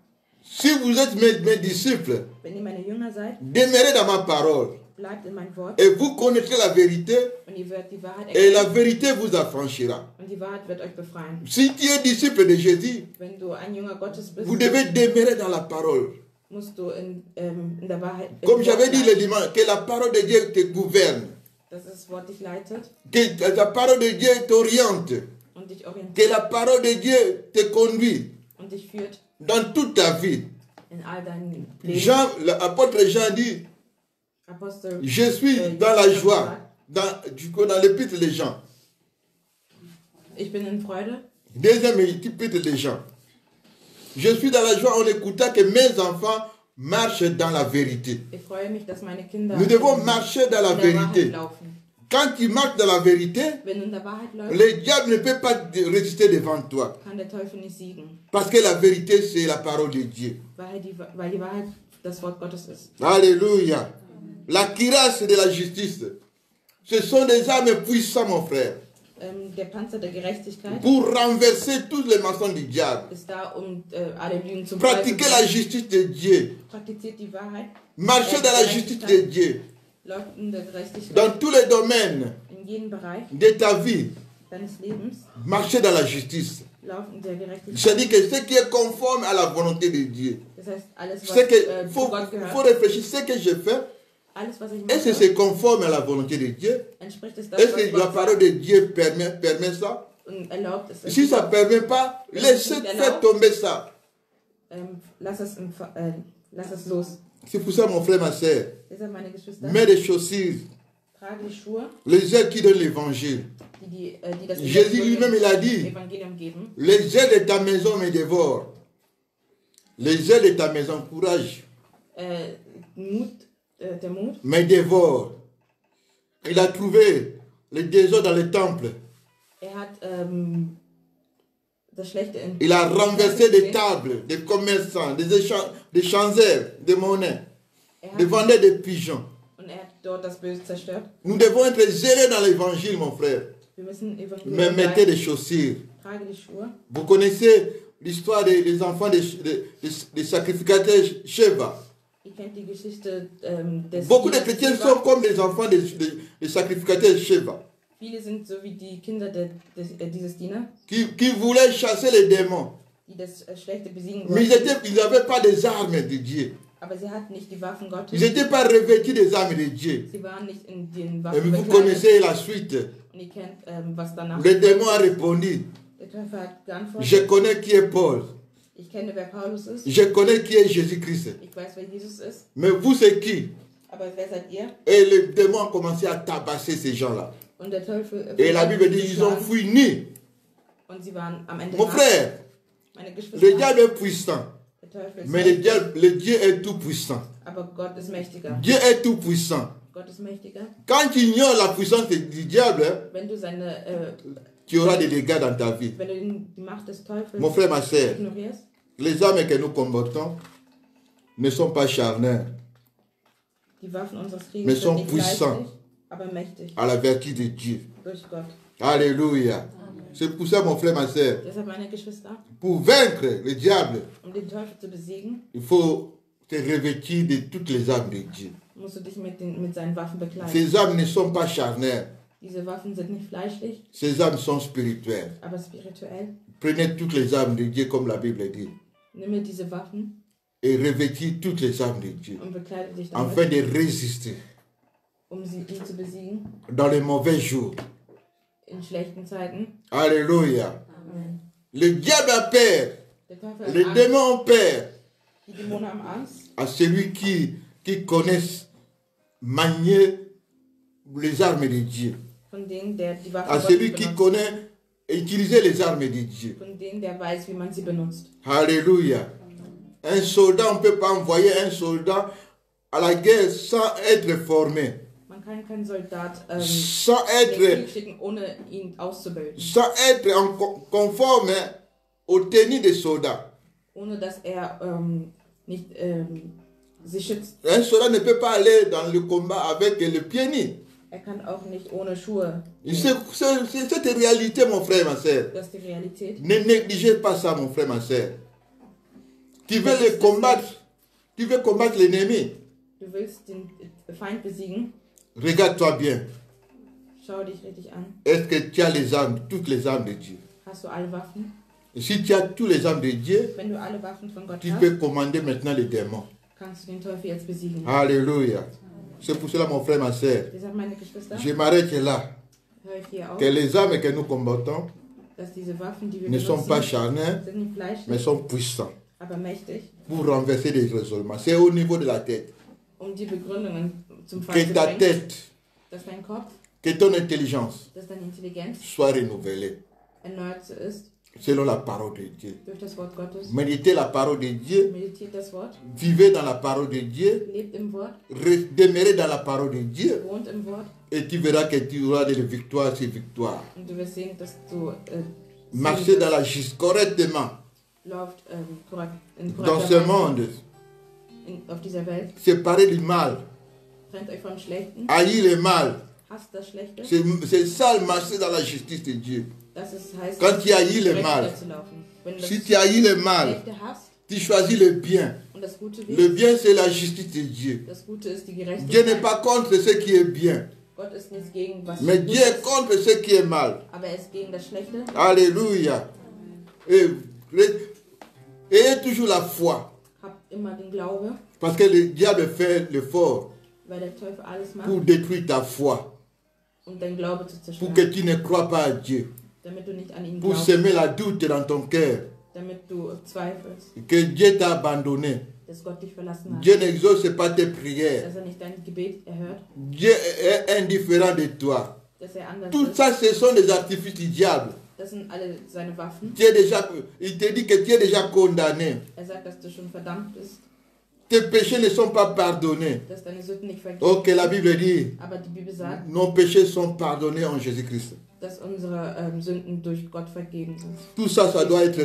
si vous êtes mes disciples, wenn ihr meine Jünger seid, demeurez dans ma parole bleibt in mein Wort et vous connaîtrez la vérité und ihr werdet die Wahrheit et la erkennen vérité vous affranchira. und die Wahrheit wird euch befreien. Si tu es disciple de Jésus, Wenn du ein Jünger Gottes bist, vous devez demeurer dans la parole. musst du in der Wahrheit, Comme j'avais dit le dimanche, que la parole de Dieu te gouverne, dass das Wort dich leitet que la parole de Dieu t'oriente, und dich que orientiert la parole de Dieu te conduit und dich führt dans toute ta vie. in all deinen Leben. Jean, l'apôtre Jean dit, Apostel, je suis dans la joie, dans l'épître de Jean. ich bin in Freude. Deuxième épître de Jean. Je suis dans la joie en écoutant que mes enfants marchent dans la vérité. Ich freue mich, dass meine Kinder Nous devons marcher dans la in der Wahrheit vérité. laufen. Quand tu marches dans la vérité, Wenn du in der Wahrheit läufst, le diable ne peut pas résister devant toi. kann der Teufel nicht siegen, Parce que la vérité, c'est la parole de Dieu. weil die Wahrheit das Wort Gottes ist. Alléluia. La cuirasse de la justice. Ce sont des armes puissantes, mon frère, Der Panzer der Gerechtigkeit pour renverser tous les mensonges du diable. ist da, alle Lügen zu Pratiquer la justice de Dieu. Praktiziert die Wahrheit, Marcher dans la justice de Dieu. läuft in der Gerechtigkeit Dans tous les domaines in jedem Bereich de ta vie, deines Lebens, marcher dans la justice. lauf in der Gerechtigkeit. C'est-à-dire que ce qui est conforme à la volonté de Dieu. Das heißt, alles, was C'est que zu faut Gott gehört, réfléchir. Ce que je fais, alles, was ich est-ce que mache, c'est conforme à la volonté de Dieu? entspricht es das, Est-ce was que la Gott parole sagt de Dieu permet ça? und erlaubt es. Si ça ne permet pas, laissez faire tomber ça. Lass es los. C'est pour ça, mon frère, ma soeur, Deshalb, meine Geschwister, mets des chaussures, trage die Schuhe, les ailes qui donnent l'évangile. die das Jésus lui-même, il a dit, Evangelium geben. les ailes de ta maison me dévorent. Les ailes de ta maison, courage, Der Mut me dévorent. Il a trouvé le désordre dans le temple. hat das Schlechte in Il a renversé des tables, des commerçants, des changeurs, des monnaies, des vendeurs de pigeons. und hat dort das Böse zerstört. Nous devons être zélés dans l'évangile, mon frère. Wir müssen Evangelium Mais mettez bleiben. des chaussures. Trage die Schuhe. Vous connaissez l'histoire des enfants des sacrificateurs Sheba. Ihr kennt die Geschichte des Beaucoup de Dieners chrétiens Sheba. sont comme des enfants des sacrificateurs Sheba, Viele sind so wie die Kinder dieses Diener, qui voulaient chasser les démons. die das Schlechte besiegen Mais wollten. ils n'avaient pas des armes de Dieu. Aber sie hatten nicht die Waffen Gottes. Ils n'étaient pas revêtus des armes de Dieu. Sie waren nicht in den Et Waffen vous bekleidet. connaissez la suite. Und ihr kennt, was danach Le démon a répondu, Der Teufel hat geantwortet. je connais qui est Paul. Ich kenne, wer Paulus ist. Je connais qui est Jésus-Christ. Ich weiß, wer Jesus ist. Mais vous, c'est qui? Aber wer seid ihr? Et le démon a commencé à tabasser ces gens-là. Und der Teufel... Et la Bible dit, ils ont fui nus. Und sie waren am Ende... Mon frère, Meine le Geschwister. diable est puissant. Der Teufel ist Mais le mächtig, Dieu est tout puissant. aber Gott ist mächtiger. Dieu est tout puissant. Gott ist mächtiger. Quand tu ignores la puissance du diable, Wenn du tu auras des dégâts dans ta vie. wenn du die Macht des Teufels Mon frère, ma soeur, ignorierst, les armes que nous combattons ne sont pas charnelles die Waffen unseres Krieges Mais sind sont nicht puissants. leichtlich, aber mächtig à la vertu de Dieu. durch Gott. Alléluia. C'est pour ça, mon frère, ma soeur, Deshalb, meine Geschwister, pour vaincre le diable, den Teufel zu besiegen, il faut te revêtir de toutes les armes de Dieu. musst du dich mit seinen Waffen bekleiden. Ces armes ne sont pas charnelles. Diese Waffen sind nicht fleischlich, Ces armes sont spirituelles. aber spirituell. Prenez toutes les armes de Dieu, comme la Bible dit, Nimm mir diese Waffen et revêtis toutes les armes de Dieu, und bekleide dich damit, afin de résister ihn zu besiegen dans les mauvais jours. in schlechten Zeiten. Alléluia. Amen. Le diable a peur Der Teufel hat Les Angst. démons ont peur Die Dämonen haben Angst. à celui qui connaisse manier les armes de Dieu. Von denen, der die Waffen À Gottes celui qui benutzt. connaît utiliser les armes de Dieu. Von denen, der weiß, wie man sie benutzt. Alléluia. Un soldat, on ne peut pas envoyer un soldat à la guerre sans être formé, Man kann keinen Soldat sans in den Krieg être, schicken, ohne ihn auszubilden. sans être conforme aux tenues des soldats. Ohne dass er nicht sich schützt. Un soldat ne peut pas aller dans le combat avec les pieds nus. Er kann auch nicht ohne Schuhe. C'est cette réalité, mon frère, ma soeur. Das ist die Realität. Ne négligez pas ça, mon frère, ma soeur. Tu veux le combattre, tu veux combattre l'ennemi. Du willst den Feind besiegen. Regarde-toi bien. Schau dich richtig an. Est-ce que tu as les armes, toutes les armes de Dieu? Hast du alle Waffen? Et si tu as toutes les armes de Dieu, Wenn du alle Waffen von Gott tu hast, peux commander maintenant les démons. kannst du den Teufel jetzt besiegen. Alléluia. C'est pour cela, mon frère, ma soeur, Deshalb, meine Geschwister, je m'arrête là. höre ich hier auf, Que les armes que nous combattons dass diese Waffen, die wir ne sont pas benutzen, charnelles, sind nicht fleischlich, mais sont puissants aber mächtig, pour renverser des raisonnements. C'est au niveau de la tête. um die Begründungen zum Fall Que zu ta bringen, tête, dass dein Kopf, que ton intelligence dass deine Intelligenz soit renouvelée erneuert ist selon la parole de Dieu. durch das Wort Gottes. Méditez la parole de Dieu, Meditiert das Wort, vivez dans la parole de Dieu, lebt im Wort, demeurez dans la parole de Dieu wohnt im Wort et tu verras que tu auras des victoires sur victoires. und du wirst sehen, dass du Marchez dans la justice correctement läuft korrekt, in dans korrekter ce Weise monde. auf dieser Welt. Séparez du mal, Trennt euch vom Schlechten, haïs le mal. hasst das Schlechte. C'est ça, marcher dans la justice de Dieu. Das ist, heißt, Quand tu haïs le gerecht mal, zu laufen. Wenn du si das tu haïs le mal, Schlechte hast tu choisis le bien. und das Gute Le willst, bien, c'est la justice de Dieu. das Gute ist die Dieu Gerechtigkeit. n'est pas contre ce qui est bien, Gott ist nicht gegen was mais gut Dieu est ist, contre ce qui est mal. aber er ist gegen das Schlechte. Alléluia. Et, ayez toujours la foi, Habt immer den Glaube, parce que le diable fait l'effort weil der Teufel alles macht, pour détruire ta foi, um deinen Glaube zu pour que zerstören. tu ne crois pas à Dieu, Damit du nicht an ihn pour glaubst, semer la doute dans ton cœur, damit du zweifelst, que Dieu t'a abandonné. dass Gott dich verlassen hat, Dieu n'exauce pas tes prières. dass er nicht dein Gebet erhört, Dieu est indifférent de toi. dass er anders Tout ist. ça, ce sont des artifices du diable. Das sind alle seine Waffen. Il te dit que tu es déjà condamné. Er sagt, dass du schon verdammt bist, Tes péchés ne sont pas pardonnés. dass deine Sünden nicht vergeben. Ok, la Bible dit, Aber die Bibel sagt, nos péchés sont pardonnés en Jésus-Christ. dass unsere Sünden durch Gott vergeben sind. Tout ça, ça doit être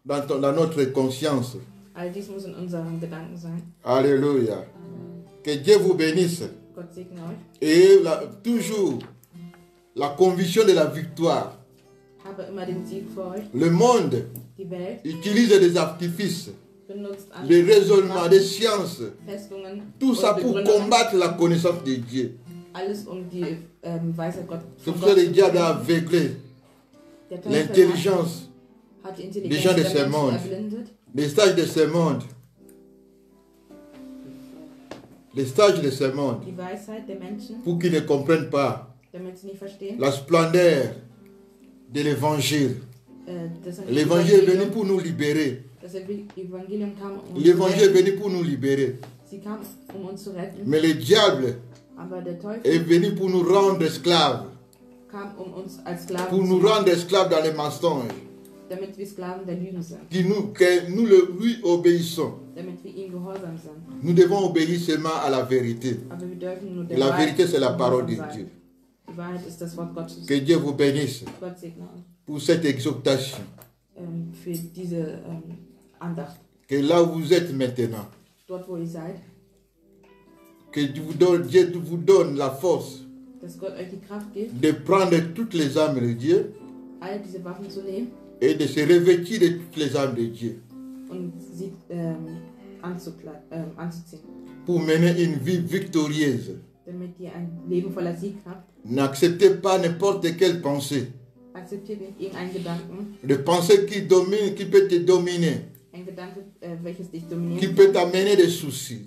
dans notre conscience. All dies muss in unseren Gedanken sein. Alléluia. Que Dieu vous bénisse. Gott segne euch. Et toujours la conviction de la victoire. Habe immer den Sieg für euch. Le monde Die Welt utilise des artifices, benutzt des raisonnements, des sciences. Festungen Tout ça und pour Begründungen. combattre la connaissance de Dieu. Alles um die Weisheit Gott, C'est von pour ça Gott que le zu diable a kennen. aveuglé Der Teufel l'intelligence hat die des Intelligenz gens de der ce Menschen monde. erblindet. Les stages de ce monde. Les stages de ce monde. Die Weisheit der Menschen, Pour qu'ils ne comprennent pas damit sie nicht verstehen. la splendeur de l'évangile. Das L'évangile est venu pour nous libérer. Das Evangelium kam, um uns zu L'évangile est retten. venu pour nous libérer. Sie kam, um uns zu retten. Mais le diable Aber der est Teufel venu pour nous rendre esclaves. kam, um uns als Pour Sklaven nous zu machen, rendre esclaves dans les mensonges. damit wir Sklaven der Lügen sind. Que nous lui obéissons. Damit wir ihm gehorsam sind. Nous devons obéir seulement à la vérité. Aber wir dürfen nur Et der la Wahrheit vérité, c'est la parole de gehorsam Dieu. sein. Die Wahrheit ist das Wort Gottes. Que Dieu vous bénisse Gott segne euch pour cette exhortation. für diese Andacht. Que là où vous êtes maintenant, Dort, wo ihr seid, que Dieu vous donne la force dass Gott euch die Kraft gibt, de prendre toutes les âmes de Dieu all diese Waffen zu nehmen et de se revêtir de toutes les âmes de Dieu und sie anzuziehen. pour mener une vie victorieuse. Damit ihr ein Leben voller Sieg habt. N'acceptez pas n'importe quelle pensée. Akzeptiert nicht irgendeinen Gedanken. De pensée qui domine, qui peut te dominer, Ein Gedanke, welches dich qui dominiert peut t'amener des soucis,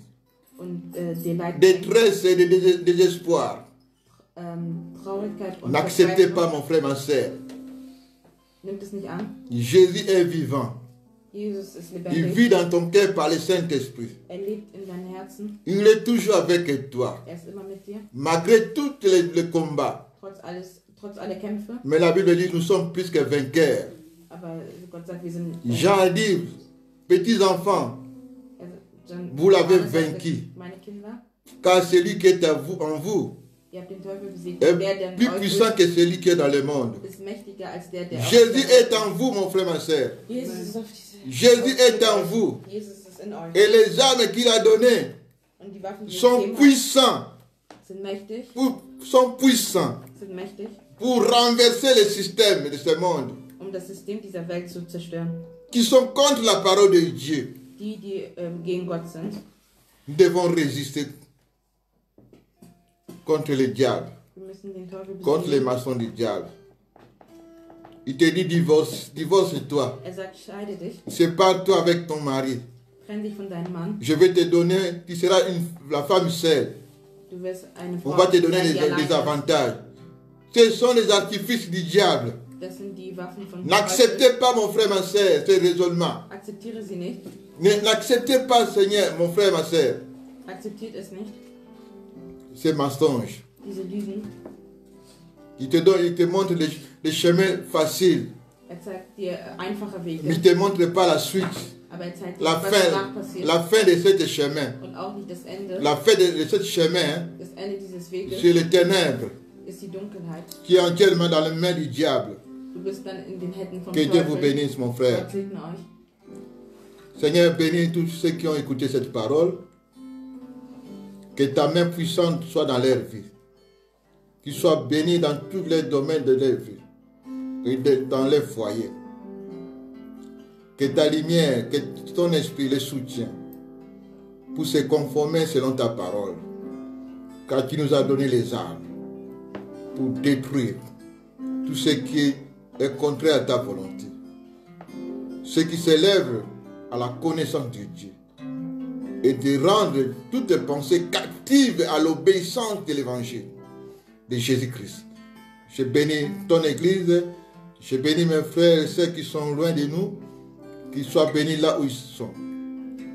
und dir Leid bringt. détresse et de désespoir. Traurigkeit und N'acceptez pas, Verzweiflung. mon frère, ma soeur. Nimmt es nicht an. Jésus est vivant. Jesus ist Il lebendig. vit dans ton cœur par le Saint-Esprit. Lebt in deinem Herzen. Il est toujours avec toi, Ist immer mit dir. malgré tous les combats. Trotz aller Kämpfe. Mais la Bible dit, nous sommes plus que vainqueurs. Aber Gott sagt, wir sind. Jean a dit, petits enfants, vous l'avez vaincu. Meine Kinder, Car celui qui est en vous ihr habt den Teufel besiegt. est Der in plus euch puissant que celui qui est dans le monde. ist mächtiger als der auf Jésus der est en vous, mon frère, ma soeur. Jesus ist auf diese. Jésus est en vous. Jesus ist in euch. Et les armes qu'il a données Und die Waffen, die sont er puissants, sind mächtig. sind mächtig pour renverser le système de ce monde, um das System dieser Welt zu zerstören. qui sont contre la parole de Dieu. Die gegen Gott sind. Nous devons résister contre le diable, Wir müssen den Teufel contre les besiegen. maçons du diable. Il te dit divorce-toi. Er sagt, scheide dich, Sépare-toi avec ton mari. trenn dich von deinem Mann. Je vais te donner, tu seras la femme seule. Du wirst eine Frau On va te donner sein, die allein des ist. avantages. Ce sont les artifices du diable. Das sind die Waffen von N'acceptez pas, mon frère, ma soeur, ce raisonnement. Akzeptiere sie nicht. N'acceptez pas, Seigneur, mon frère, ma soeur, Akzeptiert es nicht. ces mensonges. Diese Lügen. Il te montre les chemins faciles, Er zeigt dir einfache Wege. mais il ne te montre pas la suite, Aber er zeigt dir, la was danach fin, passiert. la fin de ce chemin. Und auch nicht das Ende. La fin de ce chemin, Das Ende dieses Weges c'est les ténèbres ist die Dunkelheit. qui est entièrement dans les mains du diable. Du bist dann in den Händen vom Que Dieu vous Teufel. bénisse, mon frère. Gott segne euch. Seigneur, bénis tous ceux qui ont écouté cette parole. Que ta main puissante soit dans leur vie. Qu'ils soient bénis dans tous les domaines de leur vie. Et dans leur foyer. Que ta lumière, que ton esprit les soutienne. Pour se conformer selon ta parole. Car tu nous as donné les armes. Pour détruire tout ce qui est contraire à ta volonté. Ce qui s'élève à la connaissance de Dieu et de rendre toutes tes pensées captives à l'obéissance de l'évangile de Jésus-Christ. Je bénis ton église, je bénis mes frères et ceux qui sont loin de nous, qu'ils soient bénis là où ils sont,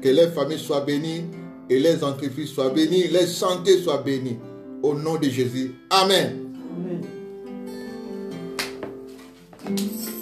que leurs familles soient bénies et les entreprises soient bénies, les santé soient bénies. Au nom de Jésus. Amen. Amen.